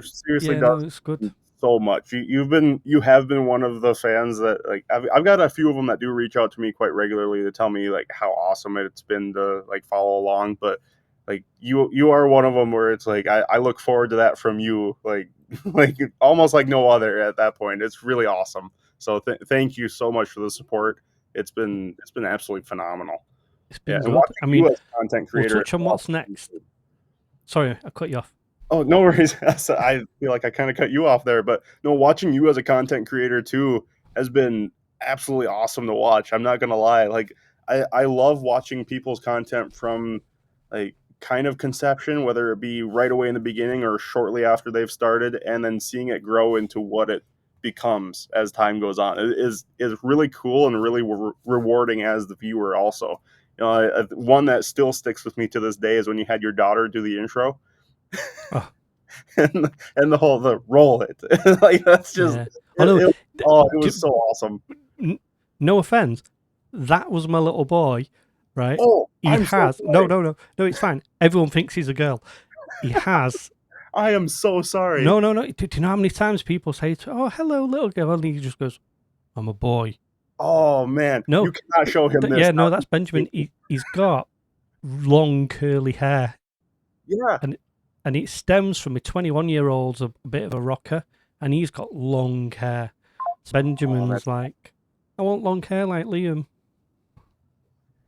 seriously yeah, does no, it's good. so much. You have been one of the fans that, like, I've got a few of them that do reach out to me quite regularly to tell me like how awesome it's been to like follow along. But like you are one of them where it's like I look forward to that from you, like like almost like no other at that point. It's really awesome. So thank you so much for the support. It's been absolutely phenomenal. It's been and good. watching I mean, you as a content creator. We'll touch on what's next. Sorry, I cut you off. Oh, no worries. I feel like I kind of cut you off there, but no, watching you as a content creator too has been absolutely awesome to watch. I'm not gonna lie. Like I love watching people's content from like kind of conception, whether it be right away in the beginning or shortly after they've started, and then seeing it grow into what it becomes as time goes on. It is really cool and really rewarding as the viewer also. You know, one that still sticks with me to this day is when you had your daughter do the intro. Oh. and the whole roll it like that's just it was so awesome. No offense, that was my little boy, right? No, it's fine. Everyone thinks he's a girl. He has. I am so sorry. No. Do you know how many times people say to, "Oh, hello, little girl," and he just goes, "I'm a boy." Oh man, no, you cannot show him this. Yeah, no, that's Benjamin. He's got long curly hair. Yeah, and it stems from a 21-year-old's a bit of a rocker, and he's got long hair. So Benjamin's like, I want long hair like Liam.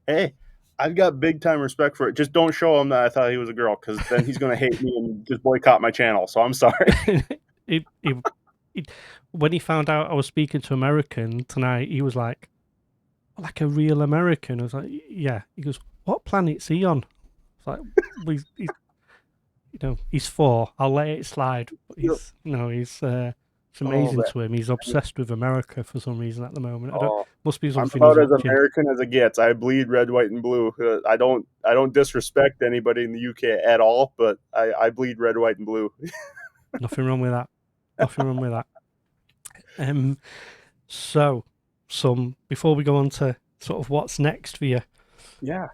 Hey, I've got big time respect for it. Just don't show him that I thought he was a girl, because then he's going to hate me and just boycott my channel. So I'm sorry. When he found out I was speaking to American tonight, he was like a real American. I was like, yeah. He goes, what planet's he on? It's like, he's you know, he's 4. I'll let it slide. But it's amazing to him. He's obsessed with America for some reason at the moment. Must be something. I'm about as American as it gets. I bleed red, white, and blue. I don't disrespect anybody in the UK at all, but I bleed red, white, and blue. Nothing wrong with that. Nothing wrong with that. So, before we go on to sort of what's next for you. Yeah.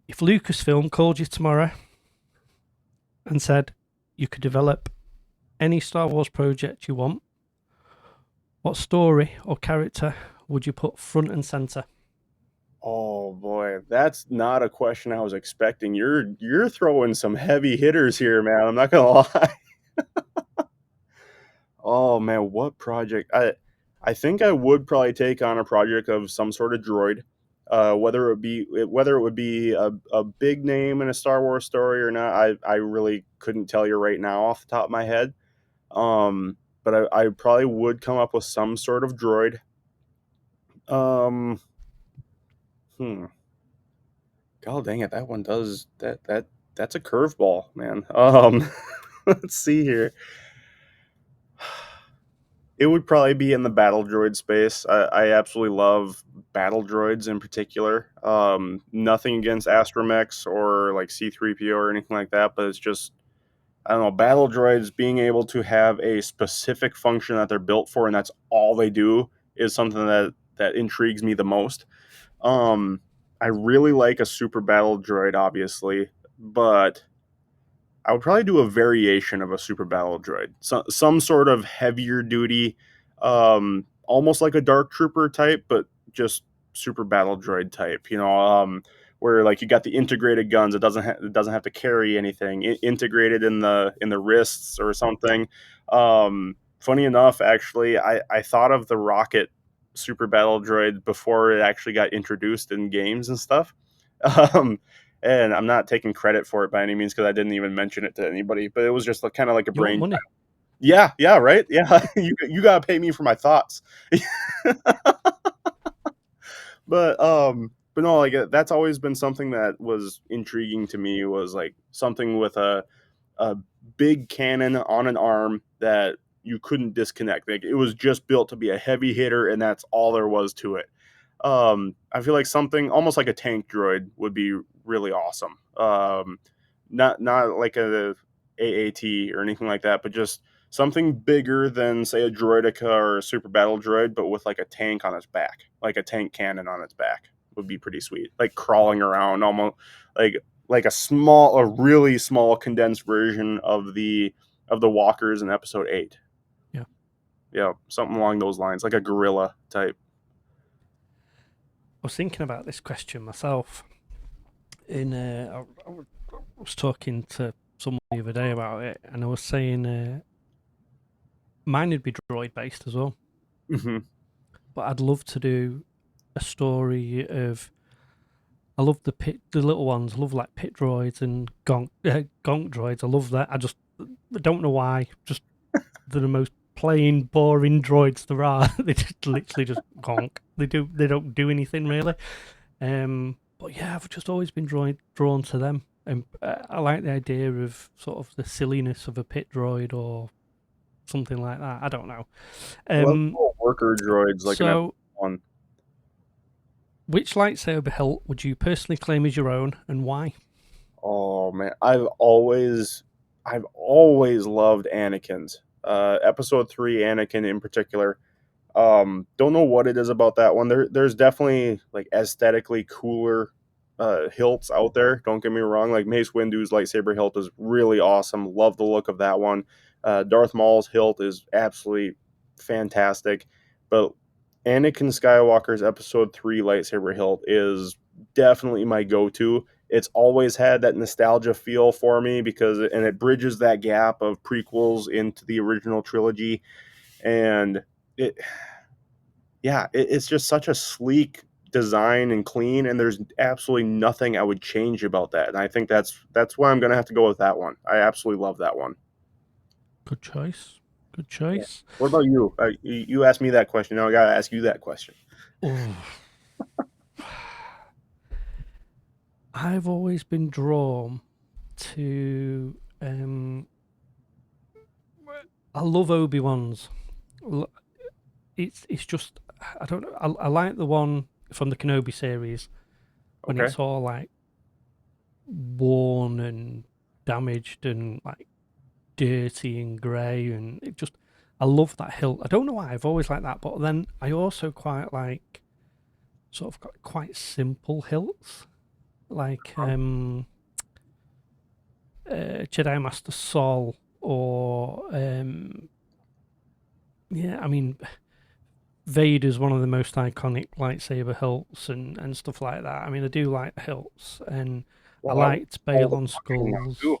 if Lucasfilm called you tomorrow and said you could develop any Star Wars project you want, what story or character would you put front and center? Oh boy, that's not a question I was expecting. You're throwing some heavy hitters here, man. I'm not gonna lie. Oh man, what project? I think I would probably take on a project of some sort of droid. Whether it would be a big name in a Star Wars story or not, I really couldn't tell you right now off the top of my head. But I probably would come up with some sort of droid. Um, God dang it, that one does that's a curveball, man. Let's see here. It would probably be in the battle droid space. I absolutely love battle droids in particular. Nothing against astromechs or like C3PO or anything like that, but it's just, I don't know, battle droids being able to have a specific function that they're built for and that's all they do is something that intrigues me the most. I really like a super battle droid, obviously, but I would probably do a variation of a super battle droid, some sort of heavier duty, almost like a dark trooper type, but just super battle droid type. Where like you got the integrated guns, it doesn't have to carry anything, integrated in the wrists or something. Funny enough, actually, I thought of the rocket super battle droid before it actually got introduced in games and stuff. Um, and I'm not taking credit for it by any means because I didn't even mention it to anybody. But it was just kind of like a You want brain. money? Yeah, right. Yeah, you gotta pay me for my thoughts. But no, like that's always been something that was intriguing to me. Was like something with a big cannon on an arm that you couldn't disconnect. Like it was just built to be a heavy hitter, and that's all there was to it. I feel like something almost like a tank droid would be really awesome. Not like a AAT or anything like that, but just something bigger than say a Droideka or a super battle droid, but with like a tank on its back, like a tank cannon on its back would be pretty sweet. Like crawling around almost like a really small condensed version of the walkers in episode 8. Yeah. Yeah, something along those lines, like a gorilla type. I was thinking about this question myself. I was talking to someone the other day about it, and I was saying mine would be droid based as well. Mm-hmm. But I'd love to do a story of. I love the little ones. I love like pit droids and gonk droids. I love that. I don't know why. Just they're the most plain, boring droids there are. They just literally just gonk. They don't do anything really. But yeah, I've just always been drawn to them, and I like the idea of sort of the silliness of a pit droid or something like that. I don't know. Worker droids like an So, one. which lightsaber hilt would you personally claim as your own, and why? Oh man, I've always loved Anakin's. Episode 3 Anakin in particular. Don't know what it is about that one. There's definitely like aesthetically cooler hilts out there. Don't get me wrong. Like Mace Windu's lightsaber hilt is really awesome. Love the look of that one. Darth Maul's hilt is absolutely fantastic. But Anakin Skywalker's Episode 3 lightsaber hilt is definitely my go-to. It's always had that nostalgia feel for me because it bridges that gap of prequels into the original trilogy, and it's just such a sleek design and clean, and there's absolutely nothing I would change about that. And I think that's why I'm gonna have to go with that one. I absolutely love that one. Good choice. Good choice. Yeah. What about you? You asked me that question. Now I gotta ask you that question. I've always been drawn to. I love Obi-Wan's. It's just I don't know. I like the one from the Kenobi series when it's all like worn and damaged and like dirty and grey, and it just I love that hilt. I don't know why I've always liked that, but then I also quite like sort of got quite simple hilts. like Jedi Master Saul, or yeah, I mean, Vader's one of the most iconic lightsaber hilts and stuff like that. I mean, I do like the hilts, and I Well, liked all the Balon boxing now, skulls. too.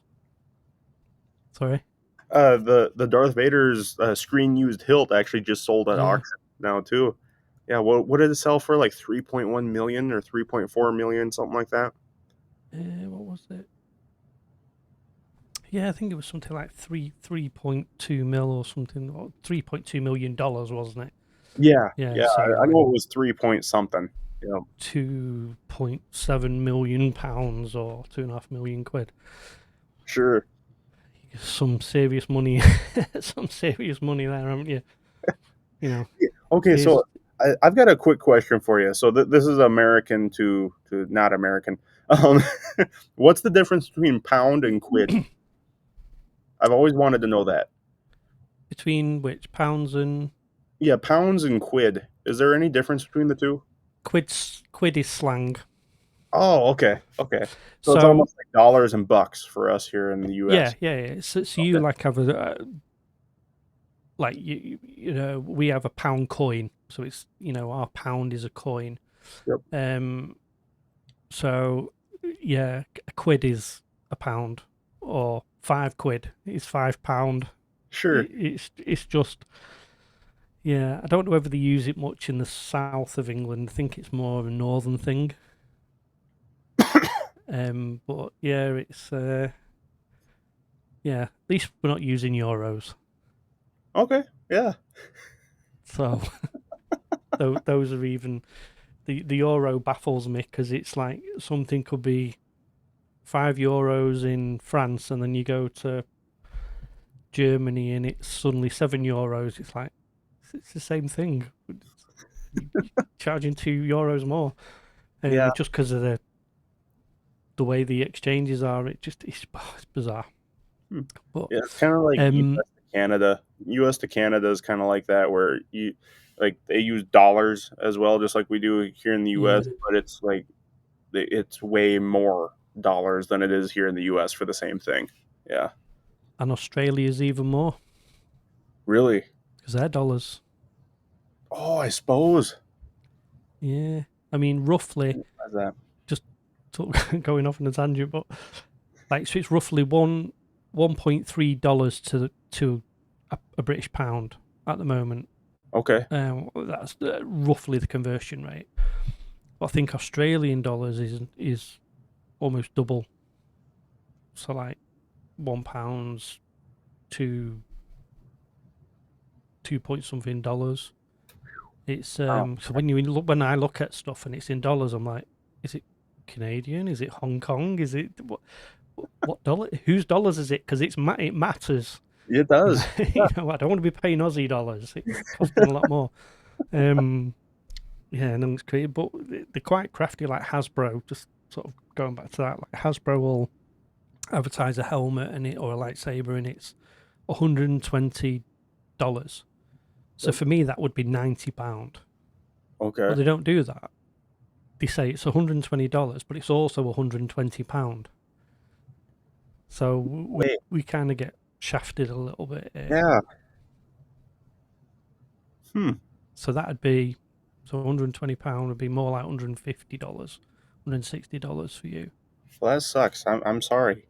Sorry. The Darth Vader's screen used hilt actually just sold at Yeah. auction now too. Yeah, what did it sell for? Like 3.1 million or 3.4 million, something like that. What was it? Yeah, I think it was something like 3.2 mil or something, or $3.2 million, wasn't it? Yeah, Yeah, yeah, so I like know it was 3 point something. Yeah, £2.7 million or £2.5 million. sure. Some serious money, some serious money there, haven't you? You know, Okay, here's so I've got a quick question for you. So this is American to not American. Um, what's the difference between pound and quid? I've always wanted to know that. between which pounds and Yeah, pounds and quid. Is there any difference between the two? quid is slang. Oh, okay, okay. So it's So almost like dollars and bucks for us here in the yeah, U.S. yeah. So you Okay. like have a like you know, we have a pound coin, so it's, you know, our pound is a coin. Yep. So yeah, a quid is a pound, or 5 quid is £5. Sure. It's just, yeah. I don't know whether they use it much in the south of England. I think it's more of a northern thing. But yeah, it's yeah. At least we're not using euros. Okay. Yeah. So those are even, the euro baffles me, because it's like something could be €5 in France, and then you go to Germany and it's suddenly €7. It's like, it's the same thing. You're charging €2 more, Yeah. just because of the way the exchanges are. It's bizarre. Hmm. But Yeah. It's kind of like um, U.S. to Canada. U.S. to Canada is kind of like that, where you like they use dollars as well, just like we do here in the yeah, U.S. But it's like it's way more dollars than it is here in the U.S. for the same thing. Yeah. and Australia's even more, Really. because they're dollars. Oh, I suppose. Yeah, I mean, roughly, How's that? just going off on a tangent, but like, so it's roughly $1.3 to a British pound at the moment. Okay. That's roughly the conversion rate. But I think Australian dollars is almost double. So like £1 to 2 point something dollars. It's Wow. so when I look at stuff and it's in dollars, I'm like, is it Canadian? Is it Hong Kong? Is it what dollar? Whose dollars is it? Because it matters. It You know, does. you know, I don't want to be paying Aussie dollars. It's costing a lot more. Yeah, and then it's created, but they're quite crafty. Like Hasbro, just sort of going back to that. Like Hasbro will advertise a helmet and it, or a lightsaber, and it's $120. So for me, that would be £90. Okay. But they don't do that. They say it's $120, but it's also £120. So Wait. we kind of get shafted a little bit here. Yeah. Hmm. So that'd be, so £120 would be more like $150, $160 for you. Well, that sucks. I'm sorry.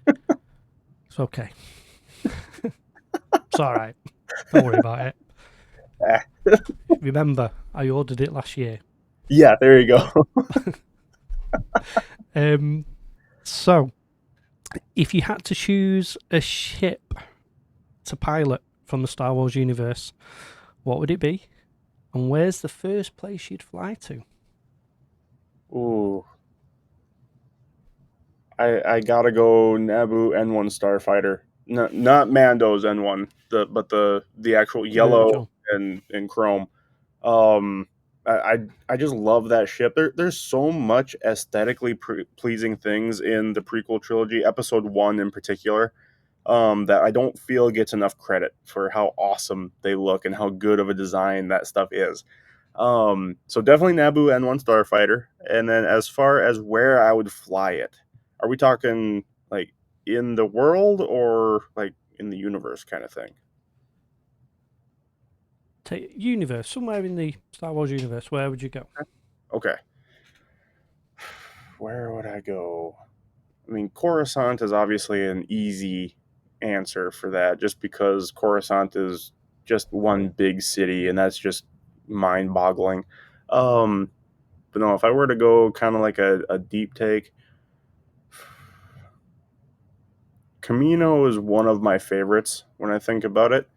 It's okay. It's all right. Don't worry about it. Ah. Remember, I ordered it last year. Yeah, there you go. So, if you had to choose a ship to pilot from the Star Wars universe, what would it be? And where's the first place you'd fly to? Ooh. I gotta go Naboo N1 Starfighter. Not Mando's N1, but the actual The yellow original. and chrome. Um, I just love that ship. There's so much aesthetically pleasing things in the prequel trilogy, Episode 1 in particular, that I don't feel gets enough credit for how awesome they look and how good of a design that stuff is. So definitely Naboo N1 Starfighter. And then as far as where I would fly it, are we talking like in the world or like in the universe kind of thing? Take universe, somewhere in the Star Wars universe. Where would you go? Okay. Where would I go? I mean, Coruscant is obviously an easy answer for that just because Coruscant is just one big city and that's just mind boggling. Um, but no, if I were to go kind of like a deep take, Camino is one of my favorites when I think about it.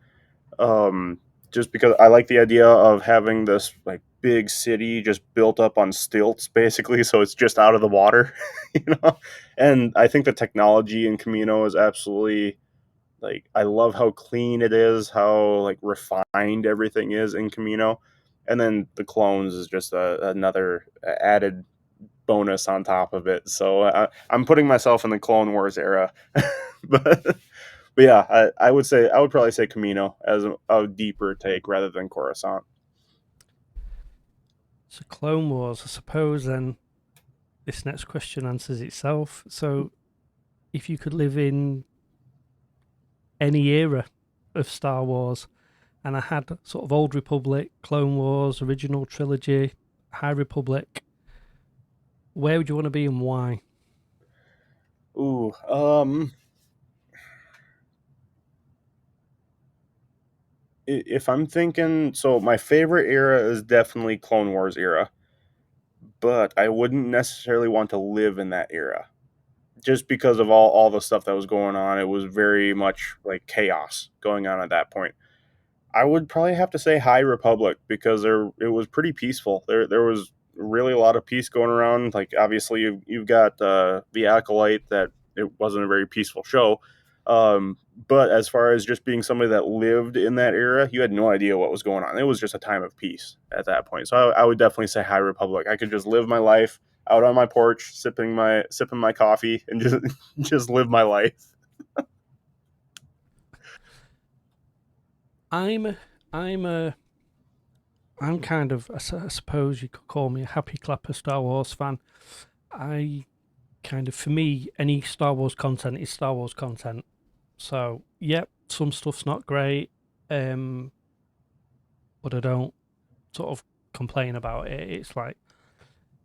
Um, just because I like the idea of having this like big city just built up on stilts, basically, so it's just out of the water, you know. And I think the technology in Camino is absolutely like I love how clean it is, how like refined everything is in Camino, and then the clones is just another added bonus on top of it. So I'm putting myself in the Clone Wars era, but yeah, I would say I would probably say Camino as a deeper take rather than Coruscant. So Clone Wars, I suppose. Then this next question answers itself. So if you could live in any era of Star Wars, and I had sort of Old Republic, Clone Wars, original trilogy, High Republic, where would you want to be and why? Ooh, if I'm thinking, so my favorite era is definitely Clone Wars era, but I wouldn't necessarily want to live in that era just because of all the stuff that was going on. It was very much like chaos going on at that point. I would probably have to say High Republic because it was pretty peaceful. There was really a lot of peace going around. Like obviously you've got the Acolyte that it wasn't a very peaceful show. But as far as just being somebody that lived in that era, you had no idea what was going on. It was just a time of peace at that point. So I would definitely say High Republic. I could just live my life out on my porch, sipping my coffee, and just just live my life. I'm I'm a I'm kind of I suppose you could call me a happy clapper Star Wars fan. I kind of for me any Star Wars content is Star Wars content. So yep, some stuff's not great, um, but I don't sort of complain about it. It's like,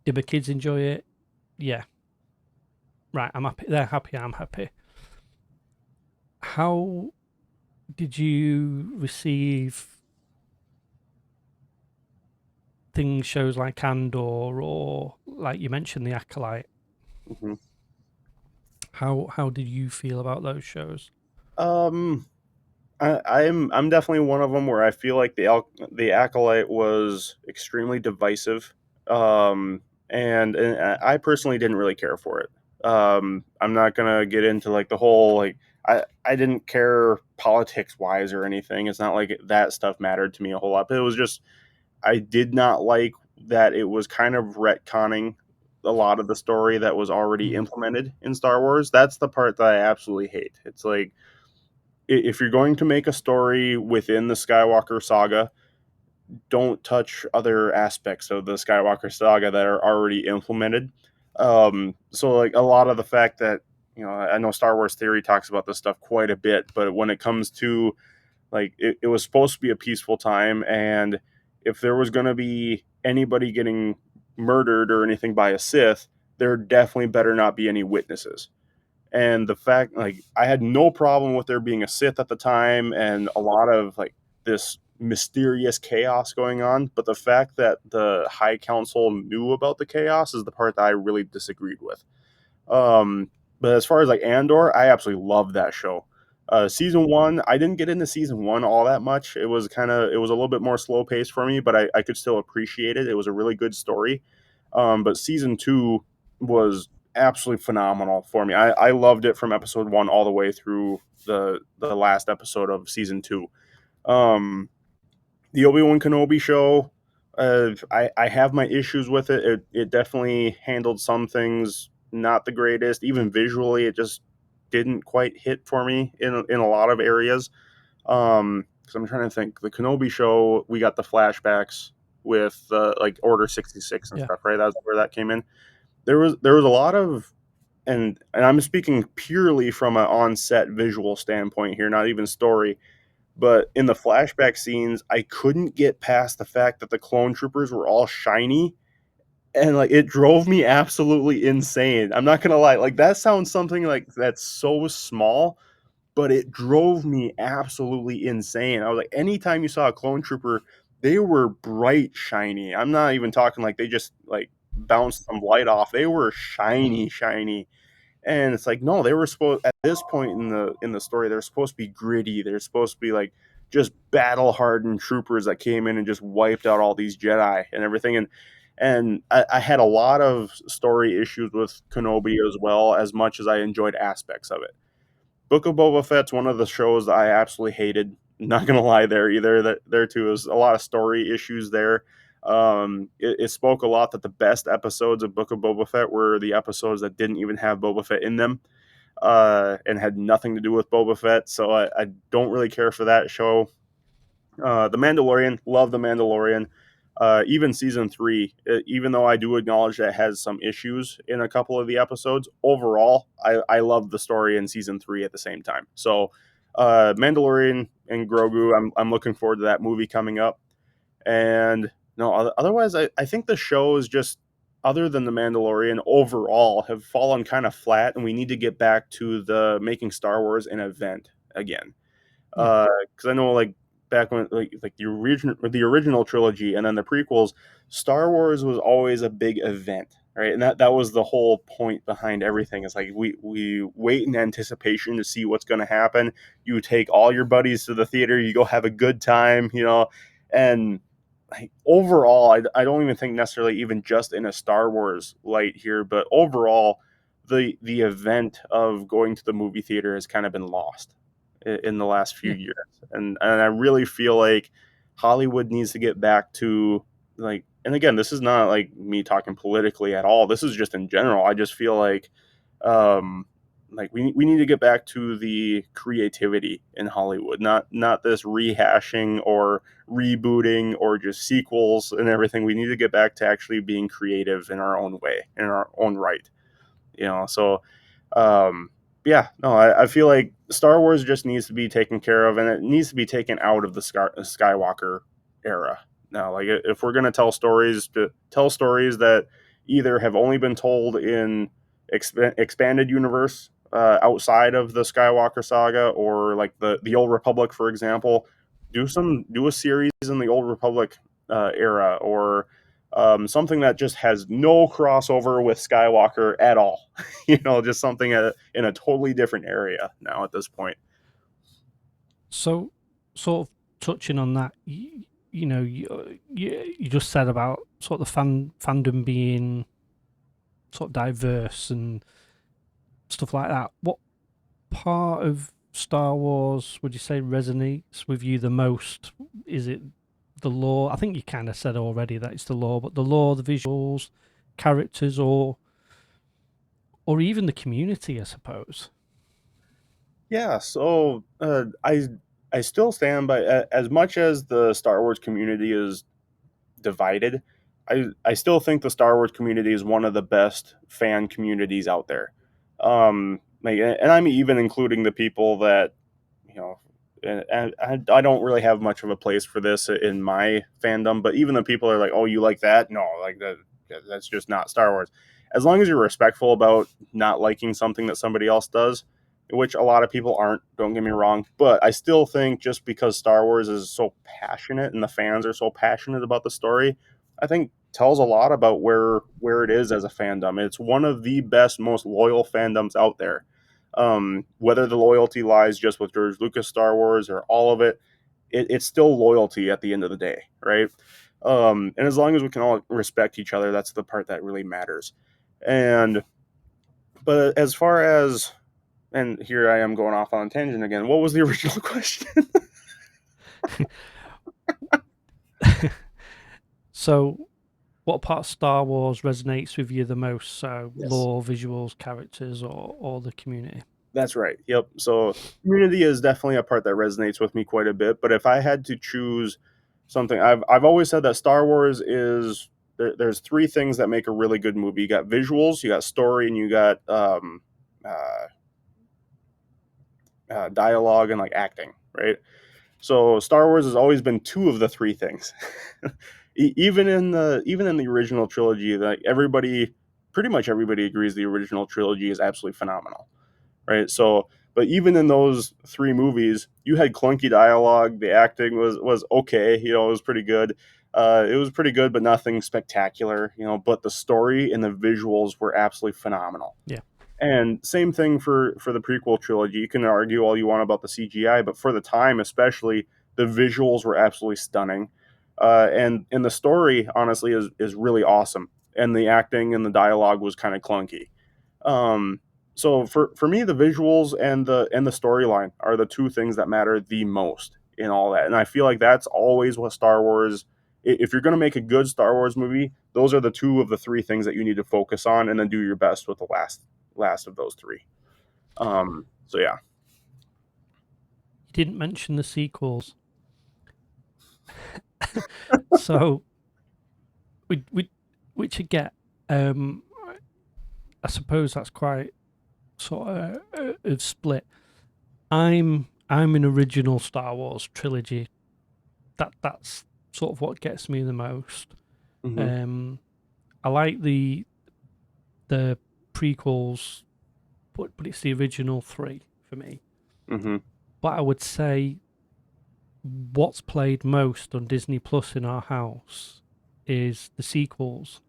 did my kids enjoy it? Yeah, right. I'm happy. They're happy. I'm happy. How did you receive things, shows like Andor or like you mentioned the Acolyte? Mhm. How did you feel about those shows? Um, I'm definitely one of them where I feel like the acolyte was extremely divisive, and I personally didn't really care for it. I'm not gonna get into like the whole like I didn't care politics wise or anything. It's not like that stuff mattered to me a whole lot. But it was just I did not like that it was kind of retconning a lot of the story that was already Mm. implemented in Star Wars. That's the part that I absolutely hate. It's like if you're going to make a story within the Skywalker saga, don't touch other aspects of the Skywalker saga that are already implemented. So like a lot of the fact that I know Star Wars Theory talks about this stuff quite a bit, but when it comes to like it was supposed to be a peaceful time, and if there was going to be anybody getting murdered or anything by a Sith, there definitely better not be any witnesses. And the fact like I had no problem with there being a Sith at the time and a lot of like this mysterious chaos going on, but the fact that the High Council knew about the chaos is the part that I really disagreed with. But as far as like Andor, I absolutely love that show. Season one, I didn't get into season one all that much. It was a little bit more slow paced for me, but I could still appreciate it. It was a really good story. But season two was absolutely phenomenal for me. I loved it from episode one all the way through the last episode of season two. Um, the Obi-Wan Kenobi show, I have my issues with it. It definitely handled some things not the greatest. Even visually, it just didn't quite hit for me in a lot of areas. Because I'm trying to think, the Kenobi show, we got the flashbacks. with like Order 66 and Yeah. stuff, right? That's where that came in. There was a lot of, and I'm speaking purely from an on-set visual standpoint here, not even story. But in the flashback scenes, I couldn't get past the fact that the clone troopers were all shiny, and like it drove me absolutely insane. I'm not gonna lie, like that sounds something like that's so small, but it drove me absolutely insane. I was like, anytime you saw a clone trooper, they were bright shiny. I'm not even talking like they just like bounced some light off. They were shiny, shiny. And it's like, no, they were supposed at this point in the story, they're supposed to be gritty. They're supposed to be like just battle hardened troopers that came in and just wiped out all these Jedi and everything. And I had a lot of story issues with Kenobi as well, as much as I enjoyed aspects of it. Book of Boba Fett's one of the shows that I absolutely hated. Not gonna lie, there either. That there too is a lot of story issues there. It spoke a lot that the best episodes of Book of Boba Fett were the episodes that didn't even have Boba Fett in them, and had nothing to do with Boba Fett. So I don't really care for that show. The Mandalorian, love The Mandalorian. Even season 3, even though I do acknowledge that it has some issues in a couple of the episodes, overall, I love the story in season 3 at the same time. So, Mandalorian and Grogu, I'm looking forward to that movie coming up. And no, otherwise, I think the show is just, other than The Mandalorian, overall have fallen kind of flat, and we need to get back to the making Star Wars an event again. Because I know like back when like the original trilogy and then the prequels, Star Wars was always a big event, right? And that was the whole point behind everything. It's like we wait in anticipation to see what's going to happen. You take all your buddies to the theater, you go have a good time, and like overall, I don't even think necessarily even just in a Star Wars light here, but overall, the event of going to the movie theater has kind of been lost in the last few Yeah. years, and I really feel like Hollywood needs to get back to like, and again, this is not like me talking politically at all. This is just in general. I just feel um, like we need to get back to the creativity in Hollywood, not this rehashing or rebooting or just sequels and everything. We need to get back to actually being creative in our own way, in our own right. So um, yeah, no, I feel like Star Wars just needs to be taken care of, and it needs to be taken out of the Skywalker era. Now, like if we're going to tell stories that either have only been told in expanded universe outside of the Skywalker saga, or like the Old Republic, for example, do a series in the Old Republic era, or something that just has no crossover with Skywalker at all. Just something in a totally different area now at this point. So, sort of touching on that, you just said about sort of the fandom being sort of diverse and stuff like that. What part of Star Wars would you say resonates with you the most? Is it the lore? I think you kind of said already that it's the lore, but the lore, the visuals, characters, or even the community, I suppose. Yeah, so I still stand by, as much as the Star Wars community is divided. I still think the Star Wars community is one of the best fan communities out there. And I'm even including the people that, you know, and I don't really have much of a place for this in my fandom, but even the people are like, oh, you like that? No, like that's just not Star Wars. As long as you're respectful about not liking something that somebody else does, which a lot of people aren't, don't get me wrong, but I still think just because Star Wars is so passionate and the fans are so passionate about the story, I think tells a lot about where it is as a fandom. It's one of the best, most loyal fandoms out there. Whether the loyalty lies just with George Lucas Star Wars or all of it, it's still loyalty at the end of the day, right? And as long as we can all respect each other, that's the part that really matters. But as far as, and here I am going off on a tangent again. What was the original question? So, what part of Star Wars resonates with you the most? So, Yes. lore, visuals, characters, or the community? That's right. Yep. So community is definitely a part that resonates with me quite a bit. But if I had to choose something I've always said that Star Wars is there's three things that make a really good movie. You got visuals, you got story, and you got dialogue and like acting, right? So Star Wars has always been two of the three things. Even in the original trilogy, like pretty much everybody agrees the original trilogy is absolutely phenomenal, right? So, but even in those three movies, you had clunky dialogue. The acting was okay, it was pretty good. It was pretty good, but nothing spectacular, But the story and the visuals were absolutely phenomenal. Yeah. And same thing for the prequel trilogy. You can argue all you want about the CGI, but for the time, especially, the visuals were absolutely stunning. And the story, honestly, is really awesome. And the acting and the dialogue was kind of clunky. Um, so for me, the visuals and the storyline are the two things that matter the most in all that. And I feel like that's always what Star Wars. If you're going to make a good Star Wars movie, those are the two of the three things that you need to focus on, and then do your best with the last of those three. So yeah. You didn't mention the sequels. So, which I get. I suppose that's quite sort of split. I'm an original Star Wars trilogy. That's sort of what gets me the most. Mm-hmm. I like the prequels, but it's the original three for me. Mm-hmm. But I would say what's played most on Disney Plus in our house is the sequels,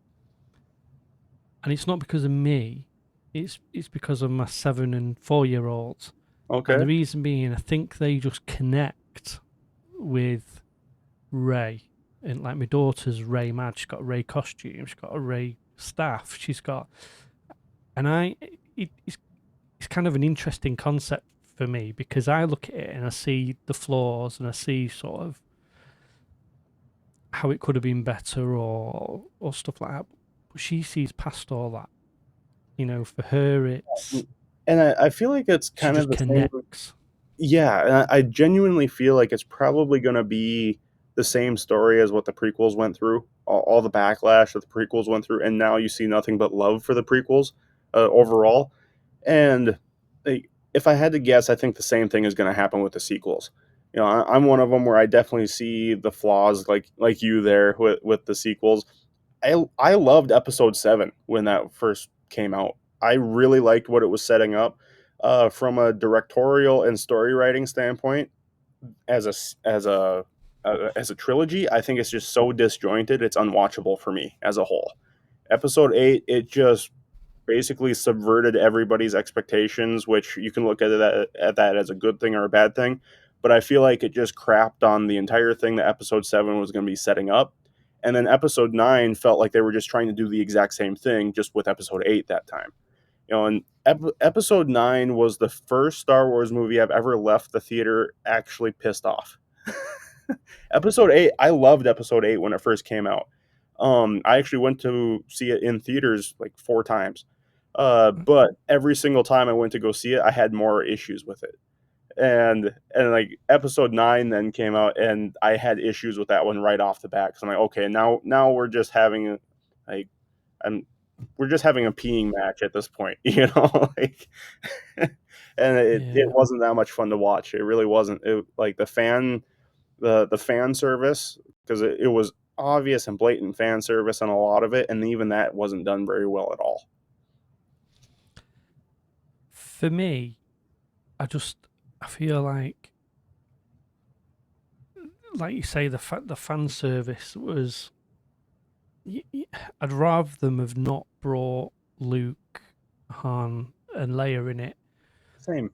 and it's not because of me. It's because of my 7 and 4 year olds, and the Okay. reason being, I think they just connect with Ray. And like my daughter's Ray mad. She's got a Ray costume. She's got a Ray staff. She's got, and it's kind of an interesting concept for me because I look at it and I see the flaws and I see sort of how it could have been better or stuff like that. But she sees past all that. For her, it's And I feel like it's she kind of just the same. connects. Yeah, and I genuinely feel like it's probably going to be the same story as what the prequels went through, all the backlash that the prequels went through, and now you see nothing but love for the prequels overall. And if I had to guess, I think the same thing is going to happen with the sequels. I'm one of them where I definitely see the flaws, like you there with the sequels. I loved Episode 7 when that first came out. I really liked what it was setting up from a directorial and story writing standpoint. As a trilogy, I think it's just so disjointed. It's unwatchable for me as a whole. Episode 8, it just basically subverted everybody's expectations, which you can look at that as a good thing or a bad thing. But I feel like it just crapped on the entire thing that Episode 7 was going to be setting up. And then Episode 9 felt like they were just trying to do the exact same thing, just with Episode 8 that time. And Episode 9 was the first Star Wars movie I've ever left the theater actually pissed off. Episode 8, I loved Episode 8 when it first came out. I actually went to see it in theaters like 4 times. But every single time I went to go see it, I had more issues with it. And like Episode 9 then came out, and I had issues with that one right off the bat, because I'm like, okay, now we're just having like I'm we're just having a peeing match at this point, like, and it Yeah. wasn't that much fun to watch. It really wasn't. Like the fan service, because it was obvious and blatant fan service on a lot of it, and even that wasn't done very well at all. For me, I feel like you say, the fan service was. I'd rather them have not brought Luke, Han, and Leia in it. Same.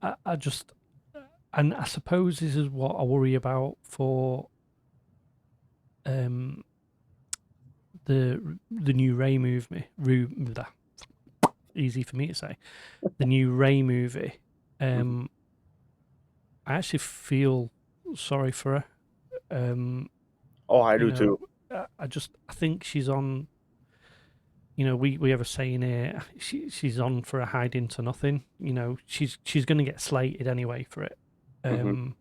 I just, and I suppose this is what I worry about for the new Ray movie. Easy for me to say. The new Ray movie. I actually feel sorry for her. Oh, I do too. I think she's on. We have a saying here. She's on for a hide into nothing. She's going to get slated anyway for it. Mhm.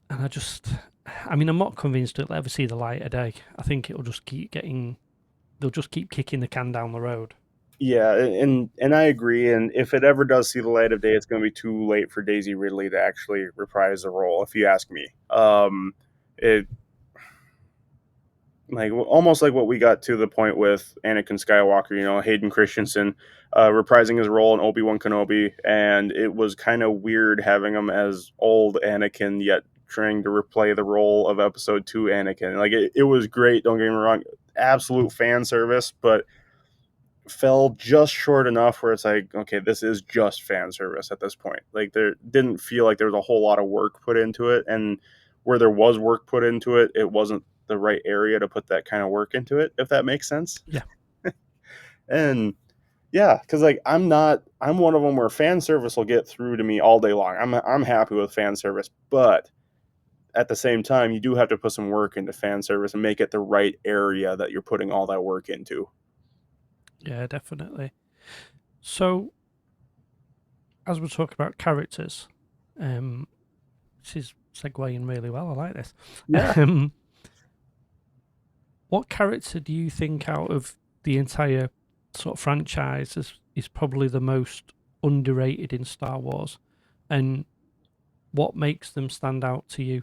And I'm not convinced it'll ever see the light of day. I think it'll just they'll just keep kicking the can down the road. Yeah, and I agree. And if it ever does see the light of day, it's going to be too late for Daisy Ridley to actually reprise the role, if you ask me. It like almost like what we got to the point with Anakin Skywalker. Hayden Christensen reprising his role in Obi-Wan Kenobi, and it was kind of weird having him as old Anakin yet trying to replay the role of Episode 2 Anakin. Like it was great. Don't get me wrong, absolute fan service, but fell just short enough where it's like, okay, this is just fan service at this point. Like there didn't feel like there was a whole lot of work put into it, and where there was work put into it, it wasn't the right area to put that kind of work into it, if that makes sense. Yeah. And yeah, because like I'm one of them where fan service will get through to me all day long. I'm happy with fan service, but at the same time, you do have to put some work into fan service and make it the right area that you're putting all that work into. Yeah, definitely. So, as we talk about characters, this is segueing really well. I like this. Yeah. What character do you think out of the entire sort of franchise is probably the most underrated in Star Wars, and what makes them stand out to you?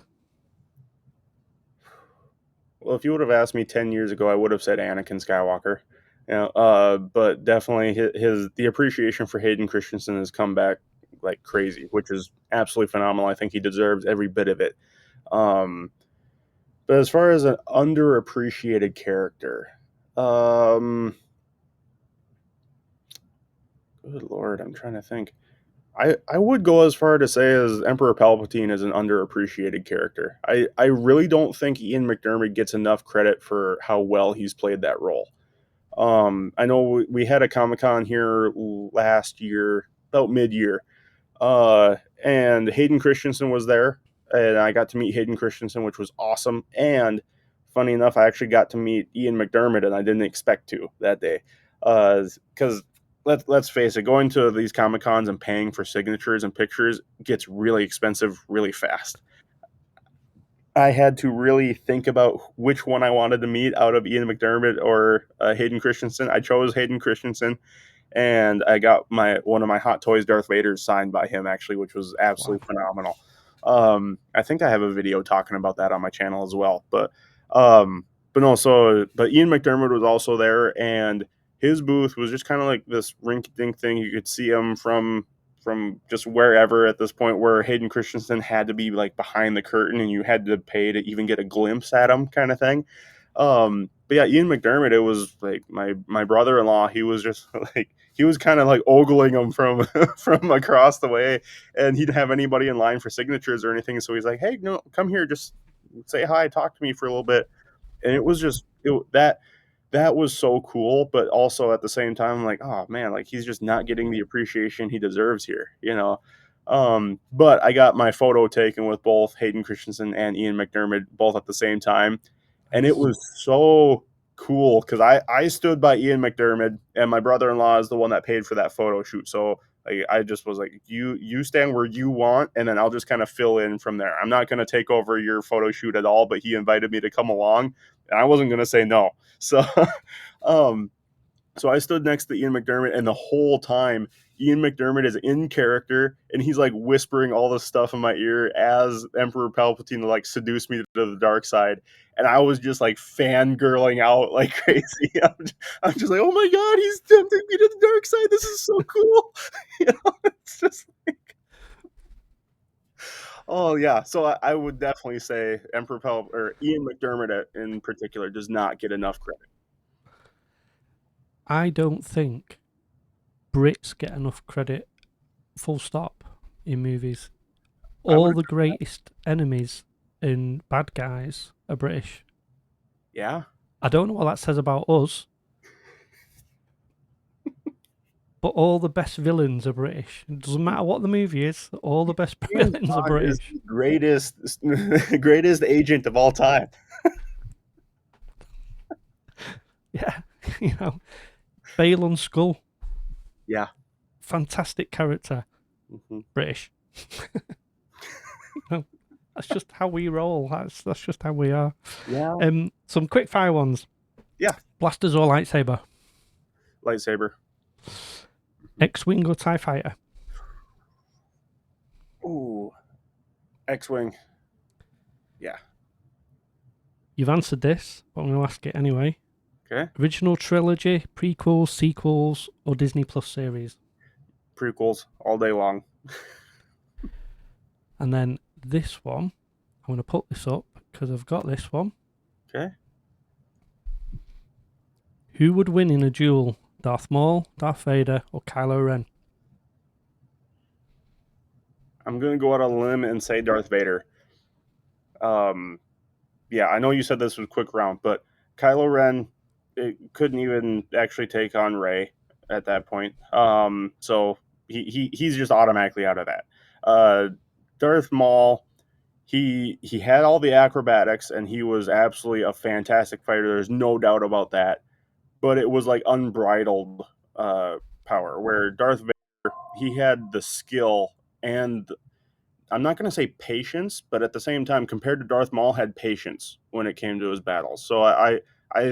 Well, if you would have asked me 10 years ago, I would have said Anakin Skywalker. But definitely the appreciation for Hayden Christensen has come back like crazy, which is absolutely phenomenal. I think he deserves every bit of it. But as far as an underappreciated character, good Lord, I'm trying to think. I would go as far to say as Emperor Palpatine is an underappreciated character. I really don't think Ian McDiarmid gets enough credit for how well he's played that role. I know we had a Comic-Con here last year, about mid-year, and Hayden Christensen was there, and I got to meet Hayden Christensen, which was awesome. And funny enough, I actually got to meet Ian McDiarmid, and I didn't expect to that day, because let's face it, going to these Comic-Cons and paying for signatures and pictures gets really expensive really fast. I had to really think about which one I wanted to meet out of Ian McDiarmid or Hayden Christensen. I chose Hayden Christensen, and I got one of my Hot Toys Darth Vader's signed by him, actually, which was absolutely phenomenal. I think I have a video talking about that on my channel as well. But Ian McDiarmid was also there, and his booth was just kind of like this rink-dink thing. You could see him from just wherever at this point, where Hayden Christensen had to be like behind the curtain and you had to pay to even get a glimpse at him, kind of thing. But yeah, Ian McDiarmid, it was like my brother-in-law. He was just like, he was kind of like ogling him from from across the way, and he didn't have anybody in line for signatures or anything. So he's like, "Hey, no, come here, just say hi, talk to me for a little bit." And it was just that was so cool, but also at the same time, I'm like, oh man, like he's just not getting the appreciation he deserves here. But I got my photo taken with both Hayden Christensen and Ian McDiarmid both at the same time, and it was so cool because I stood by Ian McDiarmid, and my brother-in-law is the one that paid for that photo shoot. So like, I just was like, you stand where you want, and then I'll just kind of fill in from there. I'm not going to take over your photo shoot at all, but he invited me to come along, and I wasn't going to say no. So, so I stood next to Ian McDiarmid, and the whole time Ian McDiarmid is in character, and he's like whispering all this stuff in my ear as Emperor Palpatine to like seduce me to the dark side, and I was just like fangirling out like crazy. I'm just like, oh my god, he's tempting me to the dark side. This is so cool. It's just like, oh yeah. So I would definitely say Emperor or Ian McDiarmid in particular does not get enough credit. I don't think Brits get enough credit, full stop, in movies. All the greatest enemies and bad guys are British. Yeah. I don't know what that says about us, but all the best villains are British. It doesn't matter what the movie is, all the best villains are British. Greatest agent of all time. Yeah, Bale on Skull. Yeah. Fantastic character. Mm-hmm. British. That's just how we roll. That's just how we are. Yeah. Some quick fire ones. Yeah. Blasters or lightsaber? Lightsaber. X-wing or TIE fighter? Ooh. X-wing. Yeah. You've answered this, but I'm going to ask it anyway. Okay. Original trilogy, prequels, sequels, or Disney Plus series? Prequels all day long. And then this one, I'm going to put this up because I've got this one. Okay. Who would win in a duel? Darth Maul, Darth Vader, or Kylo Ren? I'm going to go out on a limb and say Darth Vader. Yeah, I know you said this was a quick round, but Kylo Ren couldn't even actually take on Rey at that point. So he's just automatically out of that. Darth Maul, he had all the acrobatics, and he was absolutely a fantastic fighter. There's no doubt about that. But it was like unbridled power, where Darth Vader, he had the skill and I'm not going to say patience, but at the same time, compared to Darth Maul, had patience when it came to his battles. So I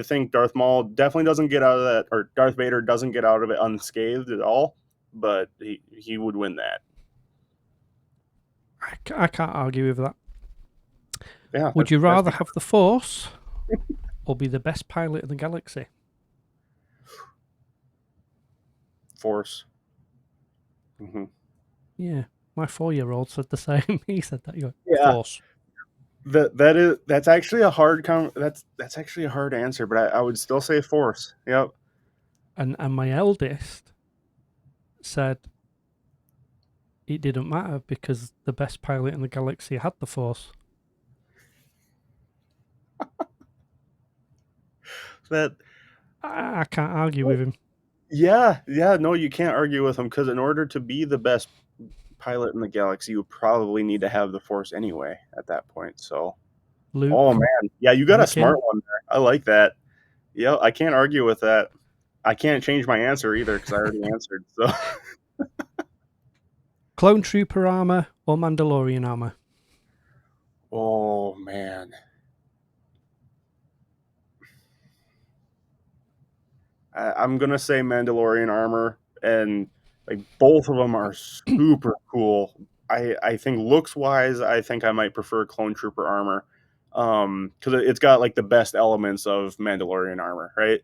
think Darth Maul definitely doesn't get out of that, or Darth Vader doesn't get out of it unscathed at all, but he would win that. I can't argue with that. Yeah. Would you rather have the Force or be the best pilot in the galaxy? Force. Mm-hmm. Yeah, my 4-year-old said the same. He said that. You Yeah. Force. That's actually a hard that's actually a hard answer, but I would still say Force. Yep. And my eldest said it didn't matter because the best pilot in the galaxy had the Force. That I can't argue with him. Yeah, no, you can't argue with him because in order to be the best pilot in the galaxy, you probably need to have the Force anyway at that point. So, Luke. Oh man, yeah, you got a Anakin. smart one there. I like that. Yeah, I can't argue with that. I can't change my answer either because I already answered. So, Clone Trooper armor or Mandalorian armor? oh man, I'm gonna say Mandalorian armor, and like both of them are super cool. I think looks wise, I think I might prefer Clone Trooper armor, because it's got like the best elements of Mandalorian armor, right?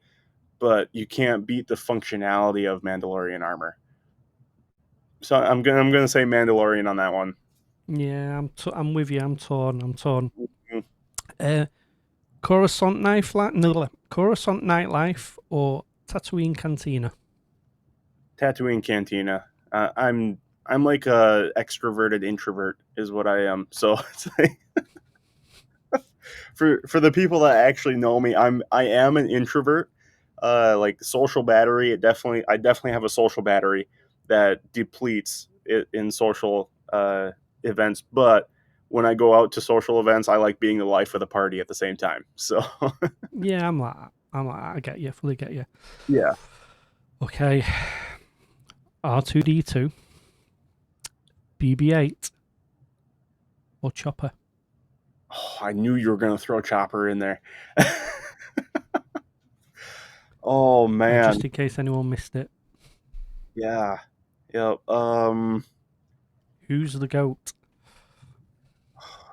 But you can't beat the functionality of Mandalorian armor. So I'm gonna say Mandalorian on that one. Yeah, I'm with you. I'm torn. Mhm. Coruscant nightlife or Tatooine Cantina? Tatooine Cantina. I'm like a extroverted introvert is what I am. So it's like, for the people that actually know me, I am an introvert. Like social battery, I definitely have a social battery that depletes it in social events. But when I go out to social events, I like being the life of the party at the same time. So Yeah, I'm like I get you, fully get you. yeah. Okay, R2D2, BB-8, or Chopper? Oh, I knew you were gonna throw Chopper in there. Oh man. Just in case anyone missed it, Yeah. Yep. who's the goat?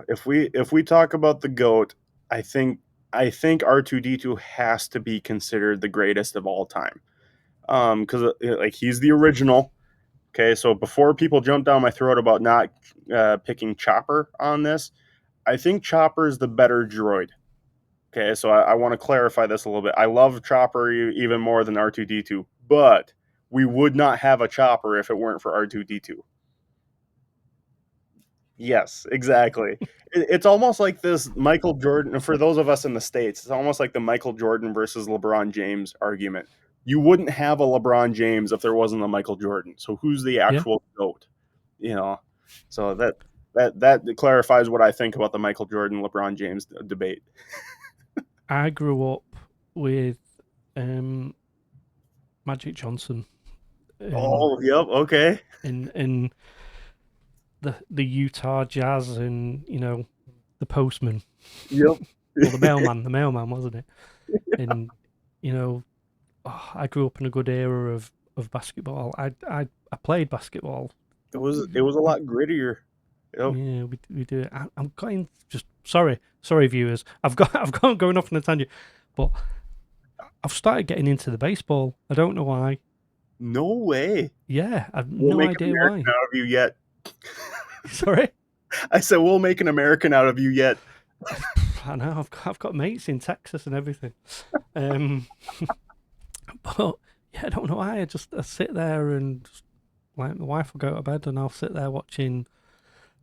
If we talk about the GOAT, I think R2D2 has to be considered the greatest of all time. Because like he's the original. Okay, so before people jump down my throat about not picking Chopper on this, I think Chopper is the better droid. Okay, so I want to clarify this a little bit. I love Chopper even more than R2D2, but we would not have a Chopper if it weren't for R2D2. Yes, exactly. It's almost like this Michael Jordan, for those of us in the States, it's almost like the Michael Jordan versus LeBron James argument. You wouldn't have a LeBron James if there wasn't a Michael Jordan. So who's the actual GOAT? You know, so that clarifies what I think about the Michael Jordan LeBron James debate. I grew up with Magic Johnson. Oh, yep, okay. In the Utah Jazz, and the postman. Yep. Well, the mailman, wasn't it? And you know, I grew up in a good era of basketball. I played basketball. It was a lot grittier. Yep. Yeah, we do it. I'm going just sorry viewers. I've gone going off on a tangent, but I've started getting into the baseball. I don't know why. No way. Yeah, I've We'll no make idea an American why. out of you yet. Sorry. I said we'll make an American out of you yet. I know I've got mates in Texas and everything. But yeah, I don't know why. I sit there and just, like my wife will go to bed and I'll sit there watching.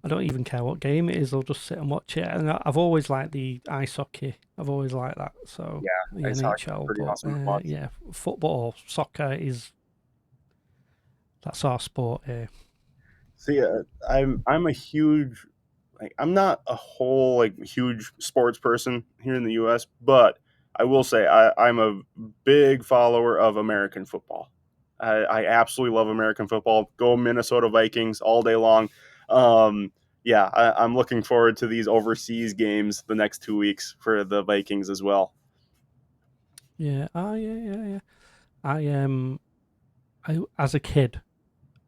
I don't even care what game it is. I'll just sit and watch it. And I've always liked the ice hockey. I've always liked that. So Yeah, the ice hockey's NHL, pretty but awesome to watch. yeah, football, soccer that's our sport here. See, I'm a huge, like, I'm not a whole like huge sports person here in the U.S., but I will say I'm a big follower of American football. I absolutely love American football. Go Minnesota Vikings all day long. Yeah, I'm looking forward to these overseas games the next 2 weeks for the Vikings as well. Yeah. Oh yeah. I as a kid,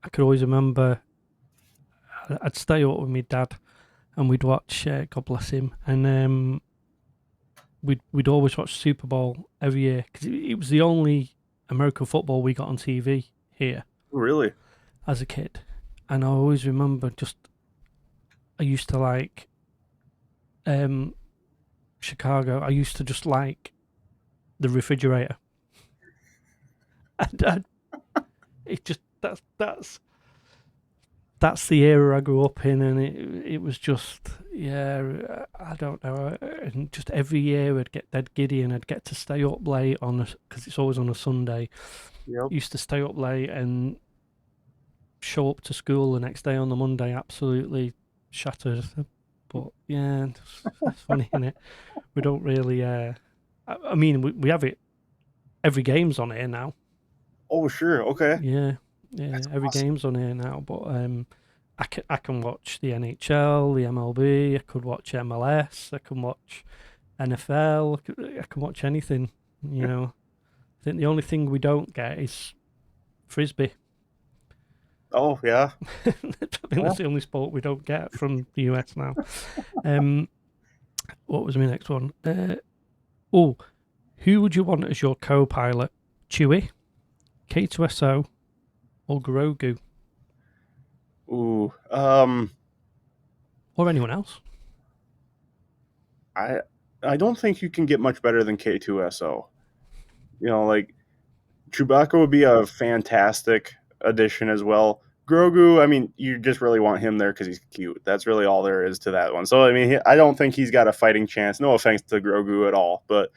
I could always remember I'd stay up with my dad and we'd watch. God bless him, and we'd always watch Super Bowl every year because it was the only American football we got on TV here Really? as a kid, and I always remember I used to like Chicago. I used to just like the refrigerator. And it just that's the era I grew up in, and it was just, yeah, I don't know, and just every year I'd get dead giddy and I'd get to stay up late because it's always on a Sunday. Yep. Used to stay up late and show up to school the next day on the Monday absolutely shattered. But yeah, it's funny, isn't it? We don't really. I mean, we have it. Every game's on here now. Oh, sure. Okay. Yeah, That's every awesome. game's on here now. But I can watch the NHL, the MLB. I could watch MLS. I can watch NFL. I can watch anything. You know, I think the only thing we don't get is frisbee. Oh, yeah. I think that's the only sport we don't get from the US now. What was my next one? Who would you want as your co-pilot? Chewie, K2SO, or Grogu? Ooh. Or anyone else? I don't think you can get much better than K2SO. You know, like Chewbacca would be a fantastic addition as well. Grogu, I mean, you just really want him there because he's cute. That's really all there is to that one. So, I mean, I don't think he's got a fighting chance. No offense to Grogu at all. But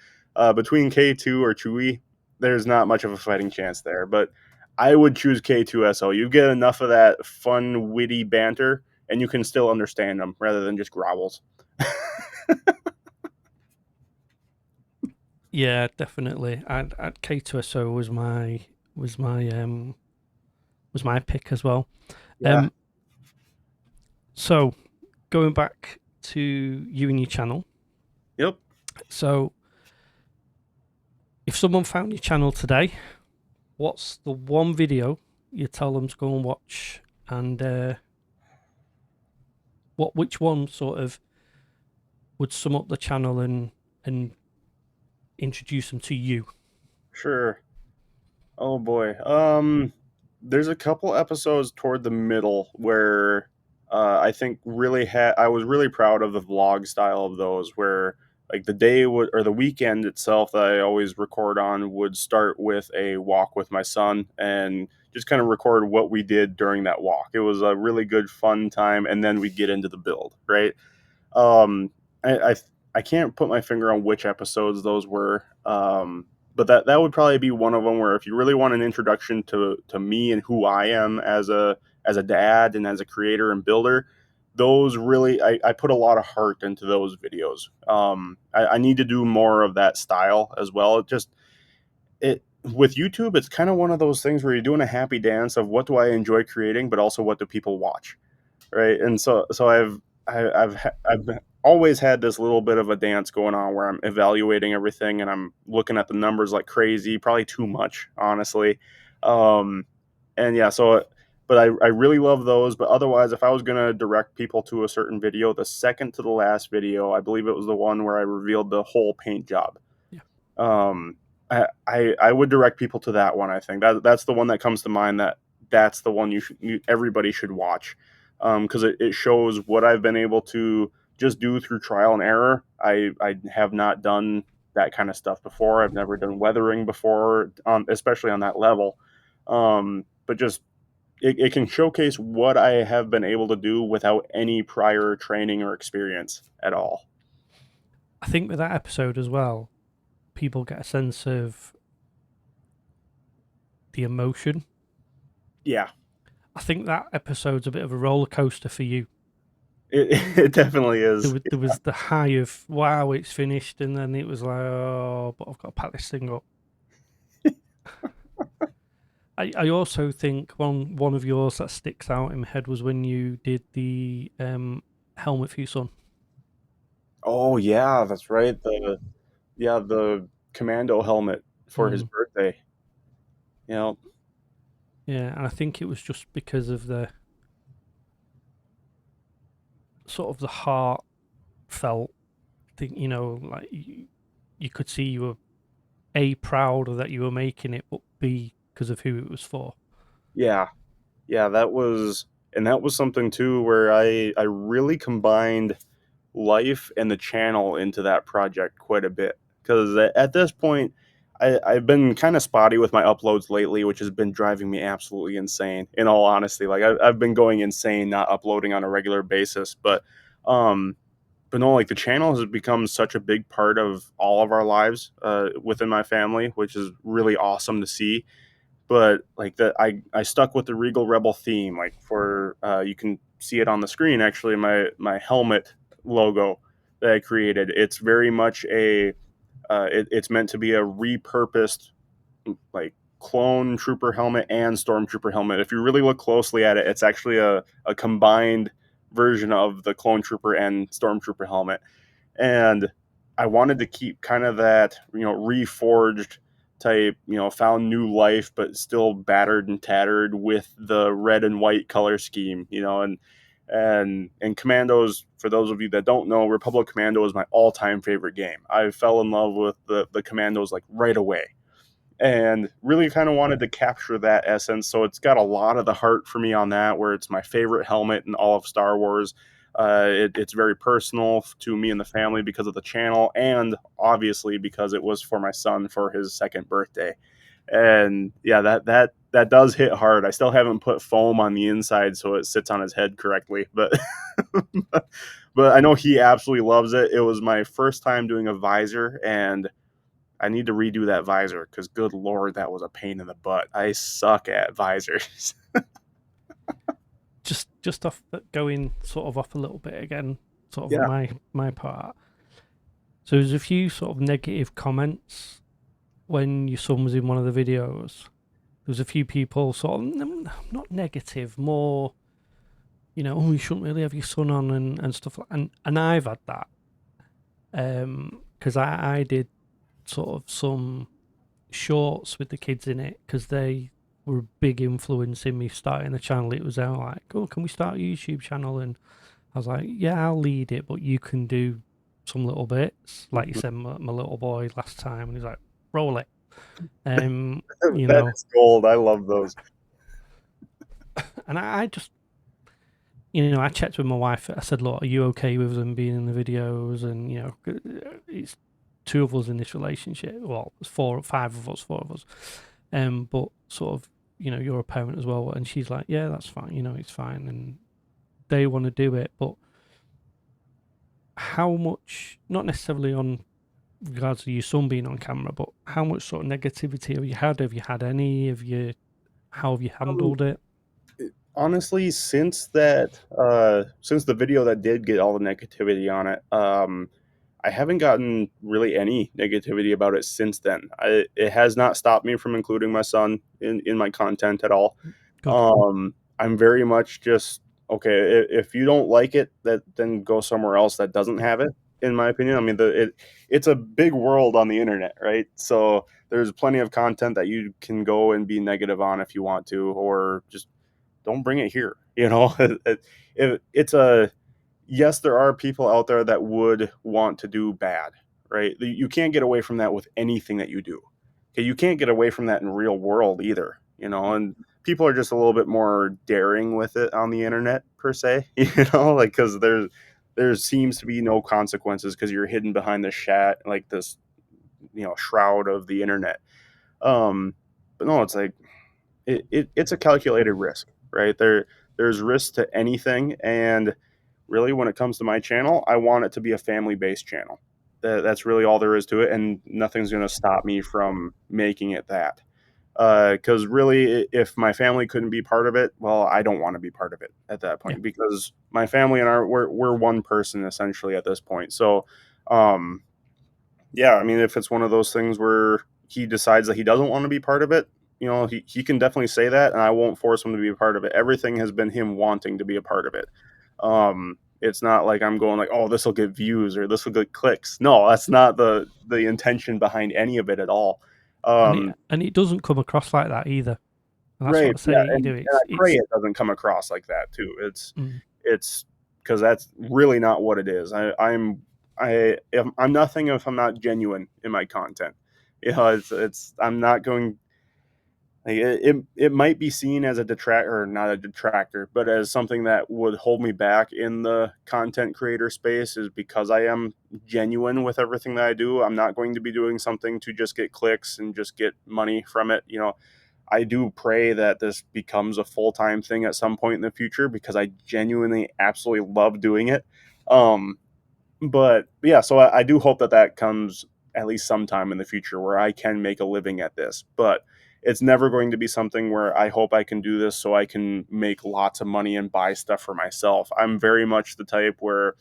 between K2 or Chewie, there's not much of a fighting chance there. But I would choose K2SO. You get enough of that fun, witty banter, and you can still understand them rather than just growls. Yeah, definitely. I'd K2SO was my pick as well. Yeah. So going back to you and your channel. Yep. So if someone found your channel today, what's the one video you tell them to go and watch, and which one sort of would sum up the channel and introduce them to you? Sure. Oh boy. There's a couple episodes toward the middle where I think I was really proud of the vlog style of those, where like the day would or the weekend itself that I always record on would start with a walk with my son and just kind of record what we did during that walk. It was a really good fun time, and then we'd get into the build, right? Um, I can't put my finger on which episodes those were. But that would probably be one of them where if you really want an introduction to me and who I am as a dad and as a creator and builder, those really I put a lot of heart into those videos. I need to do more of that style as well. It with YouTube, it's kind of one of those things where you're doing a happy dance of what do I enjoy creating, but also what do people watch, right? And so I've always had this little bit of a dance going on where I'm evaluating everything and I'm looking at the numbers like crazy, probably too much, honestly. Um, and yeah, so but I really love those. But otherwise, if I was gonna direct people to a certain video, the second to the last video, I believe it was the one where I revealed the whole paint job. Yeah. Um, I would direct people to that one. I think that's the one that comes to mind. That's the one everybody should watch, because it shows what I've been able to just do through trial and error. I have not done that kind of stuff before. I've never done weathering before, especially on that level. But just it can showcase what I have been able to do without any prior training or experience at all. I think with that episode as well, people get a sense of the emotion. Yeah, I think that episode's a bit of a roller coaster for you. it definitely is. There was the high of wow, it's finished, and then it was like, oh, but I've got to pack this thing up. I also think one of yours that sticks out in my head was when you did the helmet for your son. Oh yeah, that's right. The commando helmet for his birthday. You know, Yeah, and I think it was just because of the sort of the heartfelt thing, like you could see you were A, proud of that you were making it, but B, because of who it was for. yeah, that was something too where I really combined life and the channel into that project quite a bit, because at this point I've been kind of spotty with my uploads lately, which has been driving me absolutely insane, in all honesty. Like I've been going insane not uploading on a regular basis, um but no, like the channel has become such a big part of all of our lives within my family, which is really awesome to see. But like I stuck with the Regal Rebel theme, like for you can see it on the screen actually, my helmet logo that I created. It's very much it's meant to be a repurposed like clone trooper helmet and stormtrooper helmet. If you really look closely at it, it's actually a combined version of the clone trooper and stormtrooper helmet. And I wanted to keep kind of that, reforged type, found new life, but still battered and tattered with the red and white color scheme, and Commandos, for those of you that don't know, Republic Commando is my all-time favorite game. I fell in love with the Commandos like right away, and really kind of wanted to capture that essence. So it's got a lot of the heart for me on that, where it's my favorite helmet in all of Star Wars. It's very personal to me and the family because of the channel, and obviously because it was for my son for his second birthday. And yeah, that does hit hard. I still haven't put foam on the inside so it sits on his head correctly, but but I know he absolutely loves it. It was my first time doing a visor, and I need to redo that visor because, good lord, that was a pain in the butt. I suck at visors. Just off going sort of off a little bit again, sort of Yeah. my part. So there's a few sort of negative comments when your son was in one of the videos. There was a few people sort of not negative, more oh, you shouldn't really have your son on and stuff like. And I've had that because I did sort of some shorts with the kids in it because they were a big influence in me starting the channel. It was like, oh, can we start a YouTube channel? And I was like, yeah, I'll lead it, but you can do some little bits. Like you said, my little boy last time, and he's like, roll it. That is gold. I love those. And I just, I checked with my wife. I said, look, are you okay with them being in the videos? And, it's two of us in this relationship. Well, it's four of us. But sort of, you're a parent as well. And she's like, yeah, that's fine. It's fine. And they want to do it. But how much, not necessarily on regards to your son being on camera, but how much sort of negativity have you had? Have you had any? How have you handled it? Honestly, since the video that did get all the negativity on it, I haven't gotten really any negativity about it since then. It has not stopped me from including my son in my content at all. Good. I'm very much just okay, if you don't like it, then go somewhere else that doesn't have it. In my opinion, I mean, it's a big world on the internet, right? So there's plenty of content that you can go and be negative on if you want to, or just don't bring it here. It's a yes, there are people out there that would want to do bad, right? You can't get away from that with anything that you do. Okay, you can't get away from that in real world either, and people are just a little bit more daring with it on the internet per se, like because there seems to be no consequences because you're hidden behind the like this, shroud of the internet. But no, it's like it's a calculated risk, right? There's risk to anything, and really, when it comes to my channel, I want it to be a family-based channel. That's really all there is to it, and nothing's going to stop me from making it that. Because really, if my family couldn't be part of it, well, I don't want to be part of it at that point, because my family and we're one person essentially at this point. So, yeah, I mean, if it's one of those things where he decides that he doesn't want to be part of it, he can definitely say that, and I won't force him to be a part of it. Everything has been him wanting to be a part of it. It's not like I'm going like, oh, this will get views or this will get clicks. No, that's not the intention behind any of it at all. And it doesn't come across like that either. And that's right. what I say. Yeah, and I pray it doesn't come across like that too. It's because that's really not what it is. I'm nothing if I'm not genuine in my content. I'm not going. Like it might be seen as a detractor, or not a detractor, but as something that would hold me back in the content creator space, is because I am genuine with everything that I do. I'm not going to be doing something to just get clicks and just get money from it. I do pray that this becomes a full-time thing at some point in the future, because I genuinely absolutely love doing it. But yeah, so I do hope that comes at least sometime in the future where I can make a living at this. But it's never going to be something where I hope I can do this so I can make lots of money and buy stuff for myself. I'm very much the type where,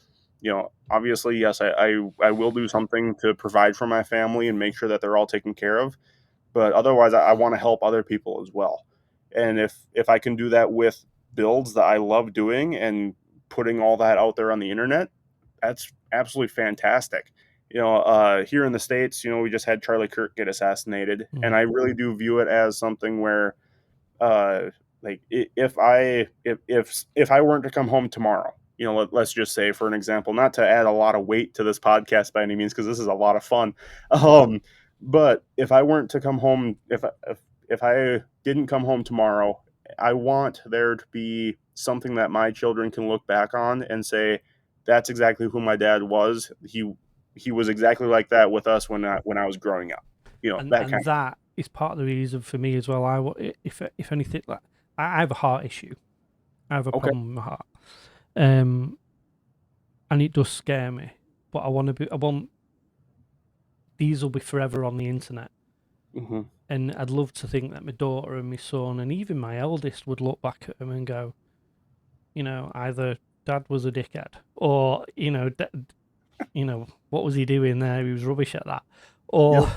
obviously, yes, I will do something to provide for my family and make sure that they're all taken care of. But otherwise, I want to help other people as well. And if I can do that with builds that I love doing and putting all that out there on the internet, that's absolutely fantastic. Here in the States, we just had Charlie Kirk get assassinated, and I really do view it as something where, like, if I weren't to come home tomorrow, let's just say, for an example, not to add a lot of weight to this podcast by any means, because this is a lot of fun. But if I weren't to come home, if I didn't come home tomorrow, I want there to be something that my children can look back on and say, that's exactly who my dad was. He was exactly like that with us when I was growing up. That is part of the reason for me as well. If anything, like, I have a heart issue. I have a problem with my heart, and it does scare me. But I want these will be forever on the internet. Mm-hmm. And I'd love to think that my daughter and my son and even my eldest would look back at them and go, either Dad was a dickhead, or what was he doing there? He was rubbish at that, or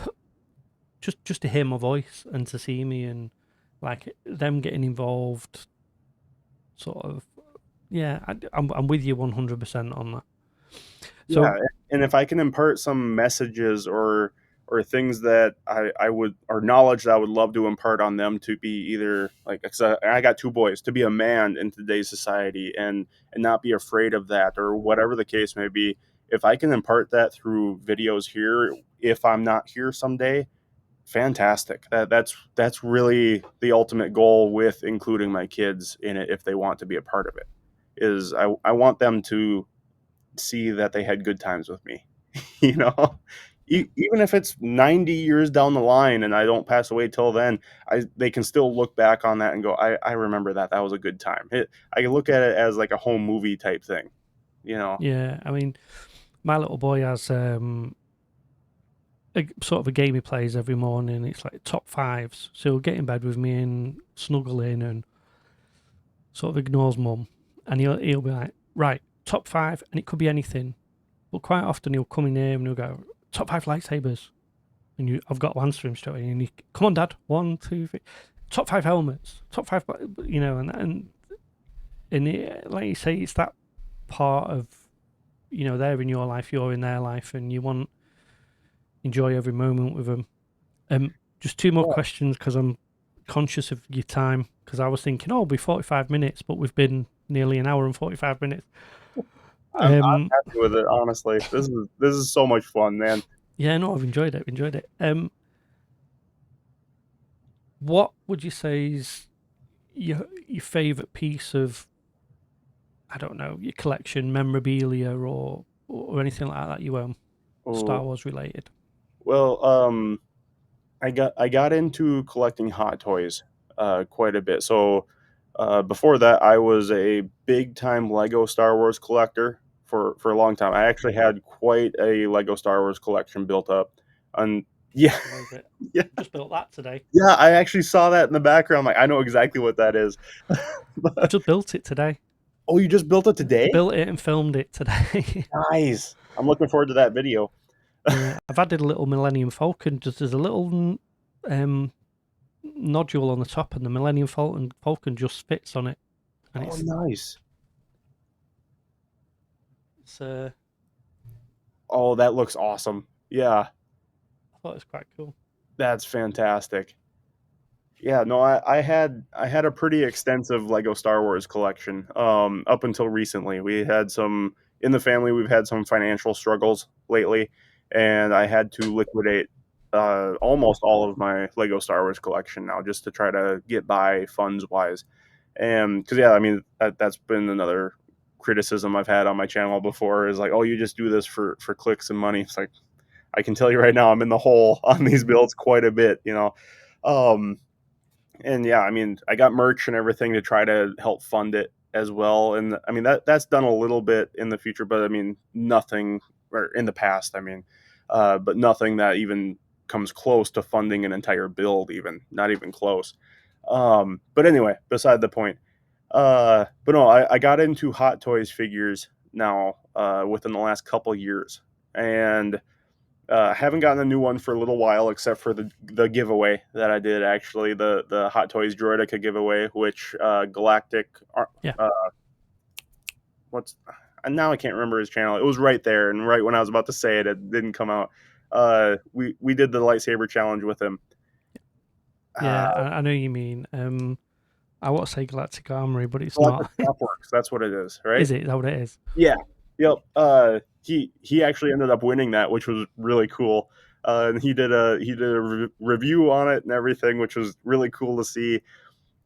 just to hear my voice and to see me and like them getting involved. Sort of, yeah. I'm with you 100% on that. So, yeah, and if I can impart some messages or things that I would, or knowledge that I would love to impart on them, to be either like, I got two boys, to be a man in today's society and not be afraid of that, or whatever the case may be. If I can impart that through videos here, if I'm not here someday, fantastic. That's really the ultimate goal with including my kids in it, if they want to be a part of it, is I want them to see that they had good times with me. Even if it's 90 years down the line and I don't pass away till then, they can still look back on that and go, I remember that was a good time. I look at it as like a home movie type thing. Yeah, I mean, my little boy has a sort of a game he plays every morning. It's like top fives, so he'll get in bed with me and snuggle in and sort of ignores mum, and he'll be like, right, top five, and it could be anything, but quite often he'll come in here and he'll go, top five lightsabers, and I've got to answer him straight away, and come on, Dad, 1, 2, 3, top five helmets, top five, and and like you say, it's that part of, they're in your life, you're in their life, and you want enjoy every moment with them. Just two more questions because I'm conscious of your time. Because I was thinking, it'll be 45 minutes, but we've been nearly an hour and 45 minutes. I'm happy with it, honestly. This is so much fun, man. Yeah, no, I've enjoyed it. What would you say is your favorite piece of, I don't know, your collection, memorabilia, or anything like that you own, Star Wars related? Well, I got into collecting Hot Toys quite a bit. So before that, I was a big time Lego Star Wars collector for a long time. I actually had quite a Lego Star Wars collection built up, and yeah, yeah, Just built that today. yeah. I actually saw that in the background. Like, I know exactly what that is. I just built it today. Oh, you just built it today? Built it and filmed it today. Nice. I'm looking forward to that video. Yeah, I've added a little Millennium Falcon. Just there's a little nodule on the top, and the Millennium Falcon just fits on it. And Oh, nice. It's Oh, that looks awesome. Yeah, I thought it was quite cool. that's fantastic. Yeah, no, I had a pretty extensive Lego Star Wars collection up until recently. We had some in the family. We've had some financial struggles lately, and I had to liquidate almost all of my Lego Star Wars collection now just to try to get by funds wise. And because I mean that's been another criticism I've had on my channel before is like, oh, you just do this for clicks and money. It's like, I can tell you right now, I'm in the hole on these builds quite a bit, and yeah, I mean, I got merch and everything to try to help fund it as well. And I mean, that's done a little bit in the future, but I mean, nothing, or in the past, I mean, but nothing that even comes close to funding an entire build, even not even close. But anyway, beside the point. But no, I got into Hot Toys figures now within the last couple years, and haven't gotten a new one for a little while, except for the giveaway that I did, actually, the Hot Toys Droideka giveaway, which Galactic, what's now I can't remember his channel. It was right there, and right when I was about to say it, it didn't come out. We did the lightsaber challenge with him. Yeah, I know you mean. I want to say Galactic Armory, but it's Galactic not. Works, that's what it is, right? Is it? Is that what it is? Yeah. Yep. He actually ended up winning that, which was really cool. And he did a review on it and everything, which was really cool to see.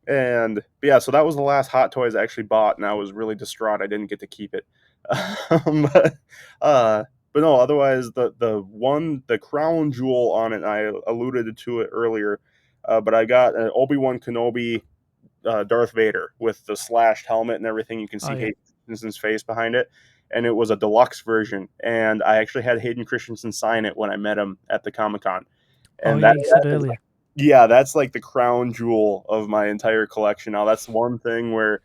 And yeah, so that was the last Hot Toys I actually bought, and I was really distraught I didn't get to keep it. but, but no, otherwise the crown jewel on it, I alluded to it earlier. But I got an Obi-Wan Kenobi Darth Vader with the slashed helmet and everything. You can see Hayden Christensen's face behind it. And it was a deluxe version. And I actually had Hayden Christensen sign it when I met him at the Comic-Con. And you said earlier. Yeah, that's like the crown jewel of my entire collection. Now, that's one thing where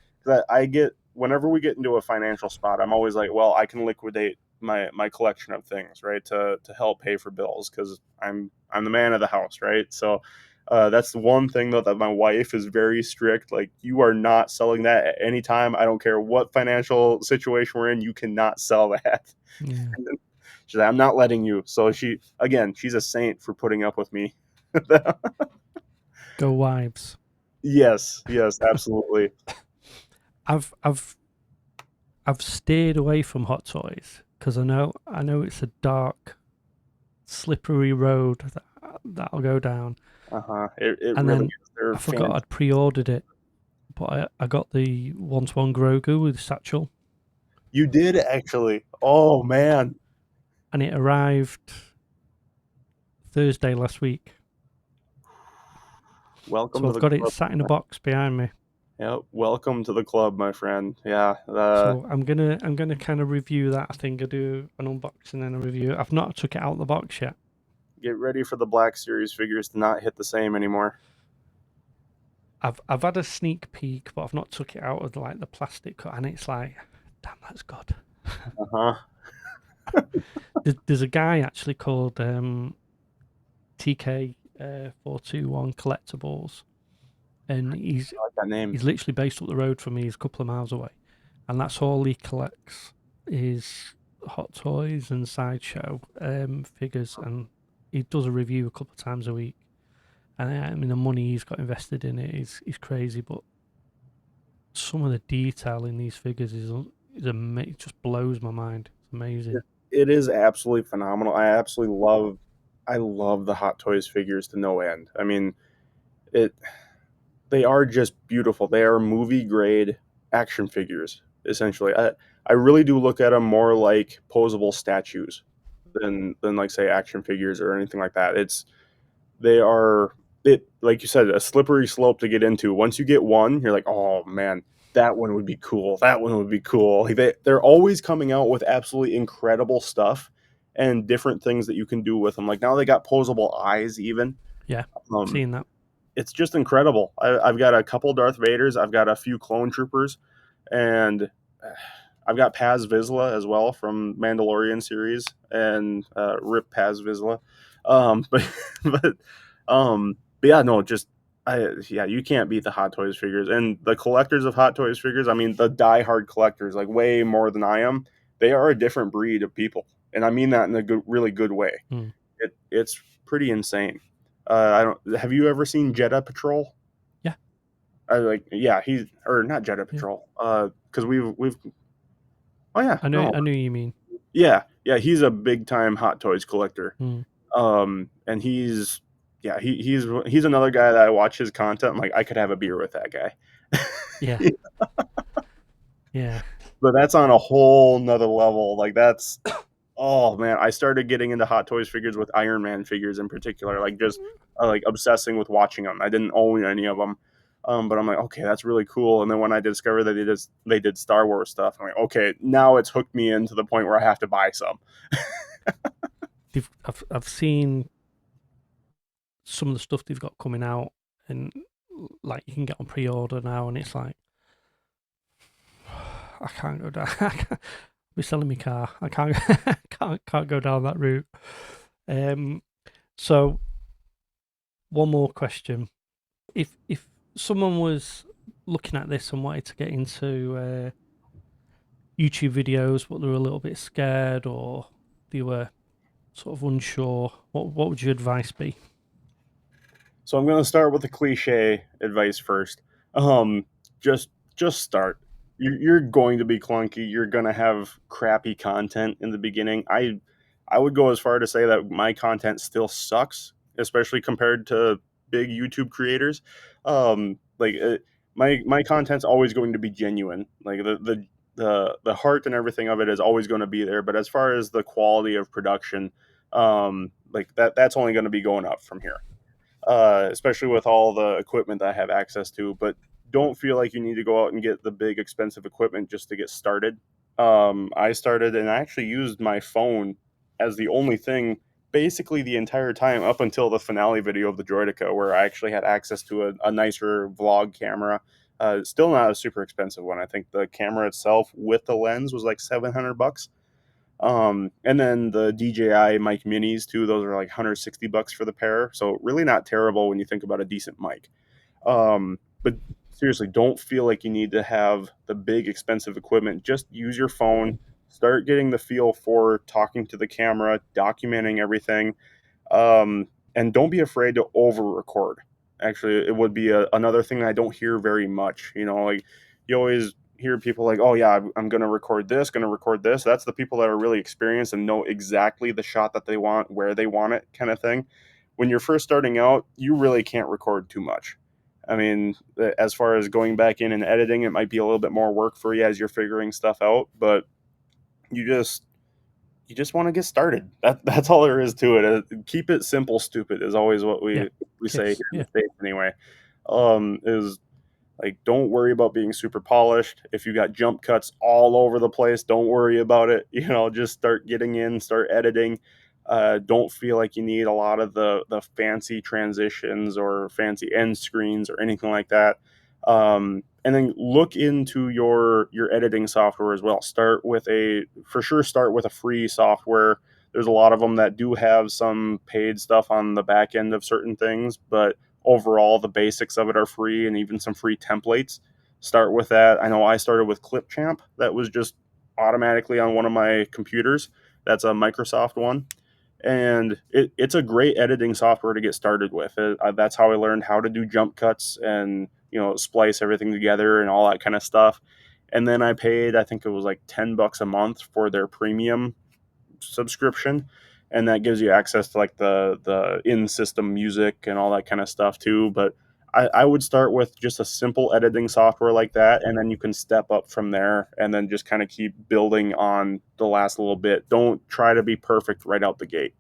I get, whenever we get into a financial spot, I'm always like, well, I can liquidate my collection of things, right, to help pay for bills, because I'm the man of the house, right? So that's the one thing, though, that my wife is very strict. Like, you are not selling that at any time. I don't care what financial situation we're in. You cannot sell that. Yeah. She's like, I'm not letting you. So she's a saint for putting up with me. Go wives. Yes, absolutely. I've stayed away from Hot Toys because I know it's a dark, slippery road that'll go down. It and really then is. I forgot I'd pre-ordered it, but I got the 1-to-1 Grogu with satchel. You did, actually. Oh man! And it arrived Thursday last week. Welcome. So I've got it sat in a box behind me. Yeah, welcome to the club, my friend. Yeah. So I'm gonna kind of review that. I think I do an unboxing and a review. I've not took it out of the box yet. Get ready for the Black Series figures to not hit the same anymore. I've had a sneak peek, but I've not took it out of the plastic cut, and it's like, damn, that's good. There's a guy actually called TK421 Collectibles. and he's I like that name. he's literally based up the road from me. He's a couple of miles away, and that's all he collects is Hot Toys and Sideshow figures, and he does a review a couple of times a week. And I mean, the money he's got invested in it is crazy, but some of the detail in these figures is it just blows my mind. It's amazing. It is absolutely phenomenal. I love the Hot Toys figures to no end. I mean, they are just beautiful. They are movie grade action figures, essentially. I really do look at them more like posable statues than like, say, action figures or anything like that. They are, like you said, a slippery slope to get into. Once you get one, you're like, oh man, that one would be cool. That one would be cool. Like they're always coming out with absolutely incredible stuff and different things that you can do with them. Like now they got posable eyes even. Yeah, Um, seeing that. it's just incredible. I've got a couple Darth Vaders. I've got a few clone troopers, and I've got Paz Vizsla as well from Mandalorian series, and Rip Paz Vizsla. But but but yeah, no, you can't beat the Hot Toys figures and the collectors of Hot Toys figures. I mean, the diehard collectors, like way more than I am. They are a different breed of people, and I mean that in a really good way. Mm. It's pretty insane. I don't. Have you ever seen Jeddah Patrol? Yeah. He's or not Jeddah Patrol. Because we've. Oh yeah, I know you mean. Yeah, he's a big time Hot Toys collector. Mm. And he's another guy that I watch his content. I'm like, I could have a beer with that guy. Yeah. Yeah. But that's on a whole nother level. Like that's. Oh man, I started getting into Hot Toys figures with Iron Man figures in particular, like just like obsessing with watching them. I didn't own any of them, but I'm like, okay, that's really cool. And then when I discovered that they did Star Wars stuff, I'm like, okay, now it's hooked me in to the point where I have to buy some. I've seen some of the stuff they've got coming out, and like you can get on pre-order now, and it's like I can't go down. We're selling my car. I can't can't go down that route. So one more question: if someone was looking at this and wanted to get into YouTube videos, but they were a little bit scared or they were sort of unsure, what would your advice be? So I'm going to start with the cliche advice first. Just start. You're going to be clunky. You're going to have crappy content in the beginning. I would go as far to say that my content still sucks, especially compared to big YouTube creators. My content's always going to be genuine. Like the heart and everything of it is always going to be there. But as far as the quality of production, like that's only going to be going up from here. Especially with all the equipment that I have access to. But don't feel like you need to go out and get the big expensive equipment just to get started. I started and I actually used my phone as the only thing basically the entire time up until the finale video of the Droideka, where I actually had access to a nicer vlog camera. Still not a super expensive one. I think the camera itself with the lens was like $700. And then the DJI mic minis too, those are like $160 for the pair. So really not terrible when you think about a decent mic. But seriously, don't feel like you need to have the big expensive equipment. Just use your phone, start getting the feel for talking to the camera, documenting everything. And don't be afraid to over record. Actually, it would be another thing that I don't hear very much. Like you always hear people like, oh yeah, I'm going to record this. That's the people that are really experienced and know exactly the shot that they want, where they want it, kind of thing. When you're first starting out, you really can't record too much. I mean, as far as going back in and editing, it might be a little bit more work for you as you're figuring stuff out, but you just want to get started. That's all there is to it. Keep it simple, stupid is always what we say here in the States anyway. Is like, don't worry about being super polished. If you got jump cuts all over the place, don't worry about it. Just start getting in, start editing. Don't feel like you need a lot of the fancy transitions or fancy end screens or anything like that. And then look into your editing software as well. Start with a free software. There's a lot of them that do have some paid stuff on the back end of certain things, but overall the basics of it are free, and even some free templates. Start with that. I know I started with Clipchamp. That was just automatically on one of my computers. That's a Microsoft one, and it's a great editing software to get started with. That's how I learned how to do jump cuts and splice everything together and all that kind of stuff. And then I paid, I think it was like $10 a month for their premium subscription, and that gives you access to like the in-system music and all that kind of stuff too. But I would start with just a simple editing software like that, and then you can step up from there and then just kind of keep building on the last little bit. Don't try to be perfect right out the gate.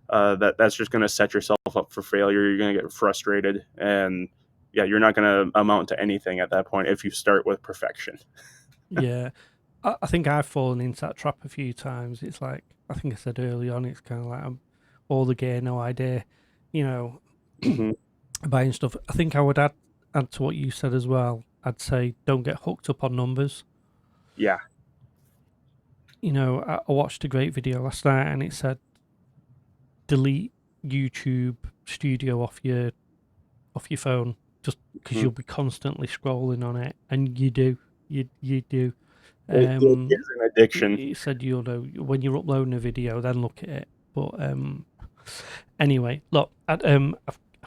That's just going to set yourself up for failure. You're going to get frustrated, and yeah, you're not going to amount to anything at that point if you start with perfection. Yeah, I think I've fallen into that trap a few times. It's like, I think I said early on, it's kind of like I'm all the gear, no idea, Mm-hmm. buying stuff. I think I would add to what you said as well. I'd say don't get hooked up on numbers. Yeah. I watched a great video last night, and it said delete YouTube Studio off your phone, just because you'll be constantly scrolling on it, and you do. You do. It is an addiction. It said when you're uploading a video, then look at it. But anyway, look, I've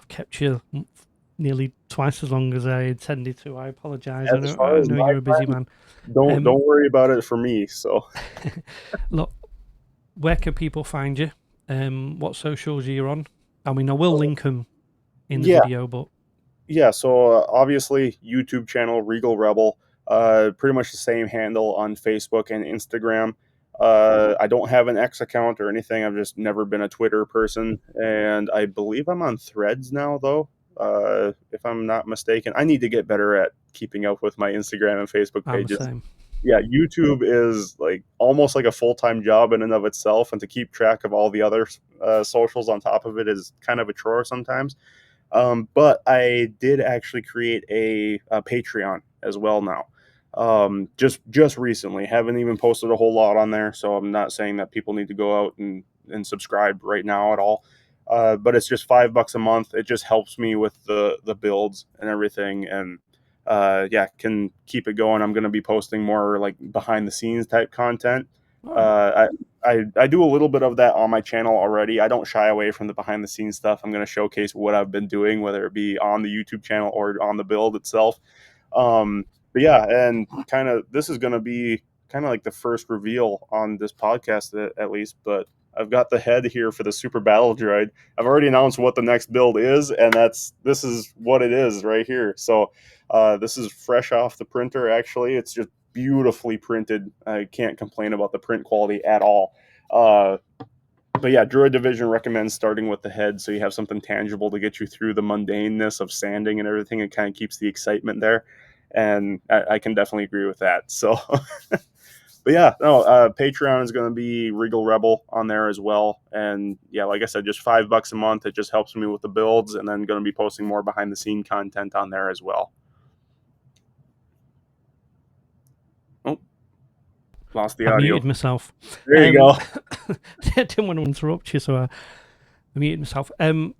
kept you nearly twice as long as I intended to. I apologise. I know you're a busy man. Don't worry about it for me. So, look, where can people find you? What socials are you on? I mean, I will link them in the video, but yeah. So obviously, YouTube channel Regal Rebel. Pretty much the same handle on Facebook and Instagram. I don't have an X account or anything. I've just never been a Twitter person, and I believe I'm on Threads now, though. If I'm not mistaken, I need to get better at keeping up with my Instagram and Facebook pages. Yeah, YouTube is like almost like a full-time job in and of itself, and to keep track of all the other socials on top of it is kind of a chore sometimes. But I did actually create a Patreon as well now. Just recently. Haven't even posted a whole lot on there, so I'm not saying that people need to go out and subscribe right now at all. But it's just $5 a month. It just helps me with the builds and everything, and can keep it going. I'm going to be posting more like behind the scenes type content. I do a little bit of that on my channel already. I don't shy away from the behind the scenes stuff. I'm going to showcase what I've been doing, whether it be on the YouTube channel or on the build itself. But yeah, and kind of this is going to be kind of like the first reveal on this podcast at least, but I've got the head here for the Super Battle Droid. I've already announced what the next build is, and this is what it is right here. So this is fresh off the printer, actually. It's just beautifully printed. I can't complain about the print quality at all. But yeah, Droid Division recommends starting with the head so you have something tangible to get you through the mundaneness of sanding and everything. It kind of keeps the excitement there. And I can definitely agree with that. So, but yeah, no, Patreon is going to be Regal Rebel on there as well. And yeah, like I said, just $5 a month. It just helps me with the builds, and then going to be posting more behind the scene content on there as well. Oh, lost the audio. I muted myself. There you go. I didn't want to interrupt you, so I muted myself. Look,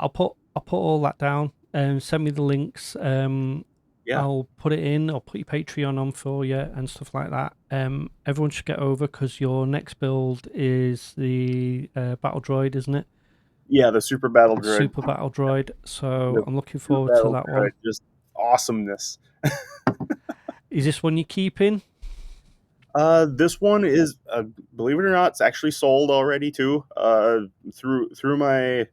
I'll put all that down. Send me the links. Yeah. I'll put it in. I'll put your Patreon on for you and stuff like that. Everyone should get over, because your next build is the Battle Droid, isn't it? Yeah, the Super Battle Droid. Super Battle Droid. So I'm looking forward to that one. Just awesomeness. Is this one you're keeping? This one is, believe it or not, it's actually sold already too. Through my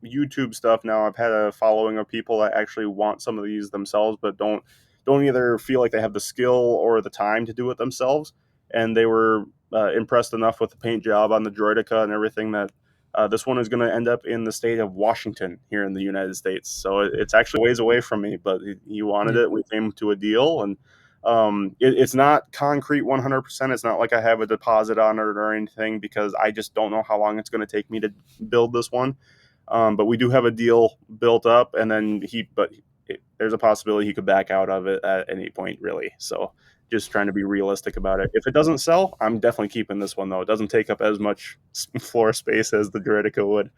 YouTube stuff now, I've had a following of people that actually want some of these themselves, but don't either feel like they have the skill or the time to do it themselves. And they were impressed enough with the paint job on the Droideka and everything that this one is going to end up in the state of Washington here in the United States. So it's actually ways away from me, but he wanted it. We came to a deal, and it's not concrete 100%. It's not like I have a deposit on it or anything, because I just don't know how long it's going to take me to build this one. But we do have a deal built up, and then there's a possibility he could back out of it at any point, really. So just trying to be realistic about it. If it doesn't sell, I'm definitely keeping this one, though. It doesn't take up as much floor space as the Droideka would.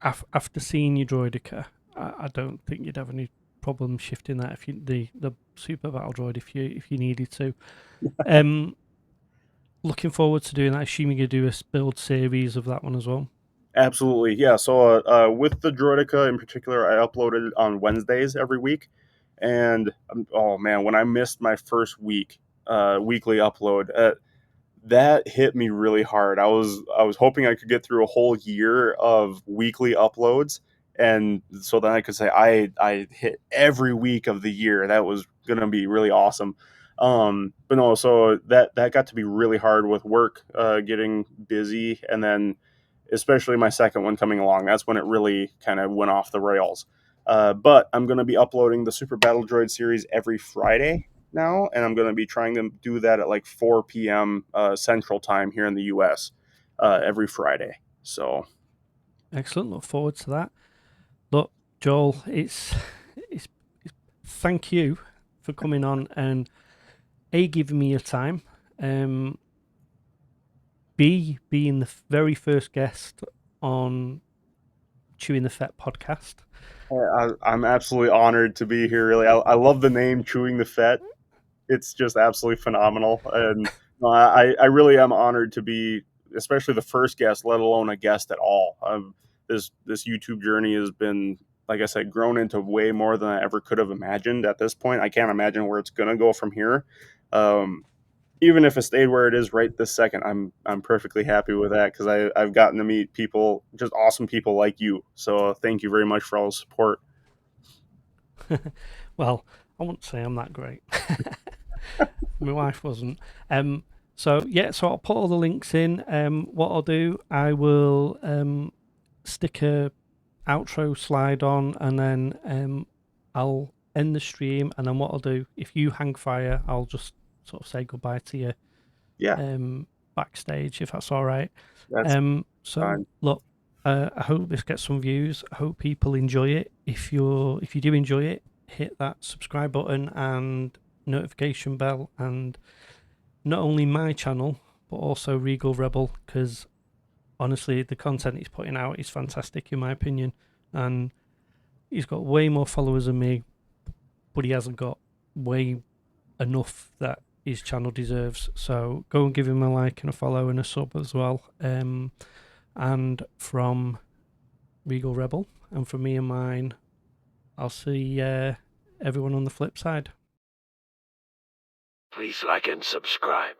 After seeing your Droideka, I don't think you'd have any problem shifting that if you the Super Battle Droid if you needed to. Looking forward to doing that. Assuming you do a build series of that one as well. Absolutely, yeah. So with the Droideka in particular, I uploaded on Wednesdays every week, and oh man, when I missed my first weekly upload, that hit me really hard. I was hoping I could get through a whole year of weekly uploads, and so then I could say I hit every week of the year. That was gonna be really awesome. But no, so that got to be really hard with work, getting busy, and then especially my second one coming along. That's when it really kind of went off the rails. But I'm going to be uploading the Super Battle Droid series every Friday now, and I'm going to be trying to do that at like 4 p.m. Central Time here in the U.S. Every Friday. So Excellent. Look forward to that. Look, Joel, it's thank you for coming on and giving me your time. Being the very first guest on Chewing the Fett podcast. I'm absolutely honored to be here. Really, I love the name Chewing the Fett. It's just absolutely phenomenal, and I really am honored to be, especially the first guest, let alone a guest at all. This YouTube journey has been, like I said, grown into way more than I ever could have imagined. At this point, I can't imagine where it's going to go from here. Even if it stayed where it is right this second, I'm perfectly happy with that because I've gotten to meet people, just awesome people like you. So thank you very much for all the support. Well, I wouldn't say I'm that great. My wife wasn't. So I'll put all the links in. What I'll do, I will stick a outro slide on, and then I'll end the stream. And then what I'll do, if you hang fire, I'll just sort of say goodbye to you. Yeah, Backstage, if that's all right. that's So fine. look, I hope this gets some views. I hope people enjoy it. If you do enjoy it, hit that subscribe button and notification bell, and not only my channel but also Regal Rebel, because honestly the content he's putting out is fantastic in my opinion, and he's got way more followers than me, but he hasn't got way enough that his channel deserves. So go and give him a like and a follow and a sub as well. And from Regal Rebel and from me and mine, I'll see everyone on the flip side. Please like and subscribe.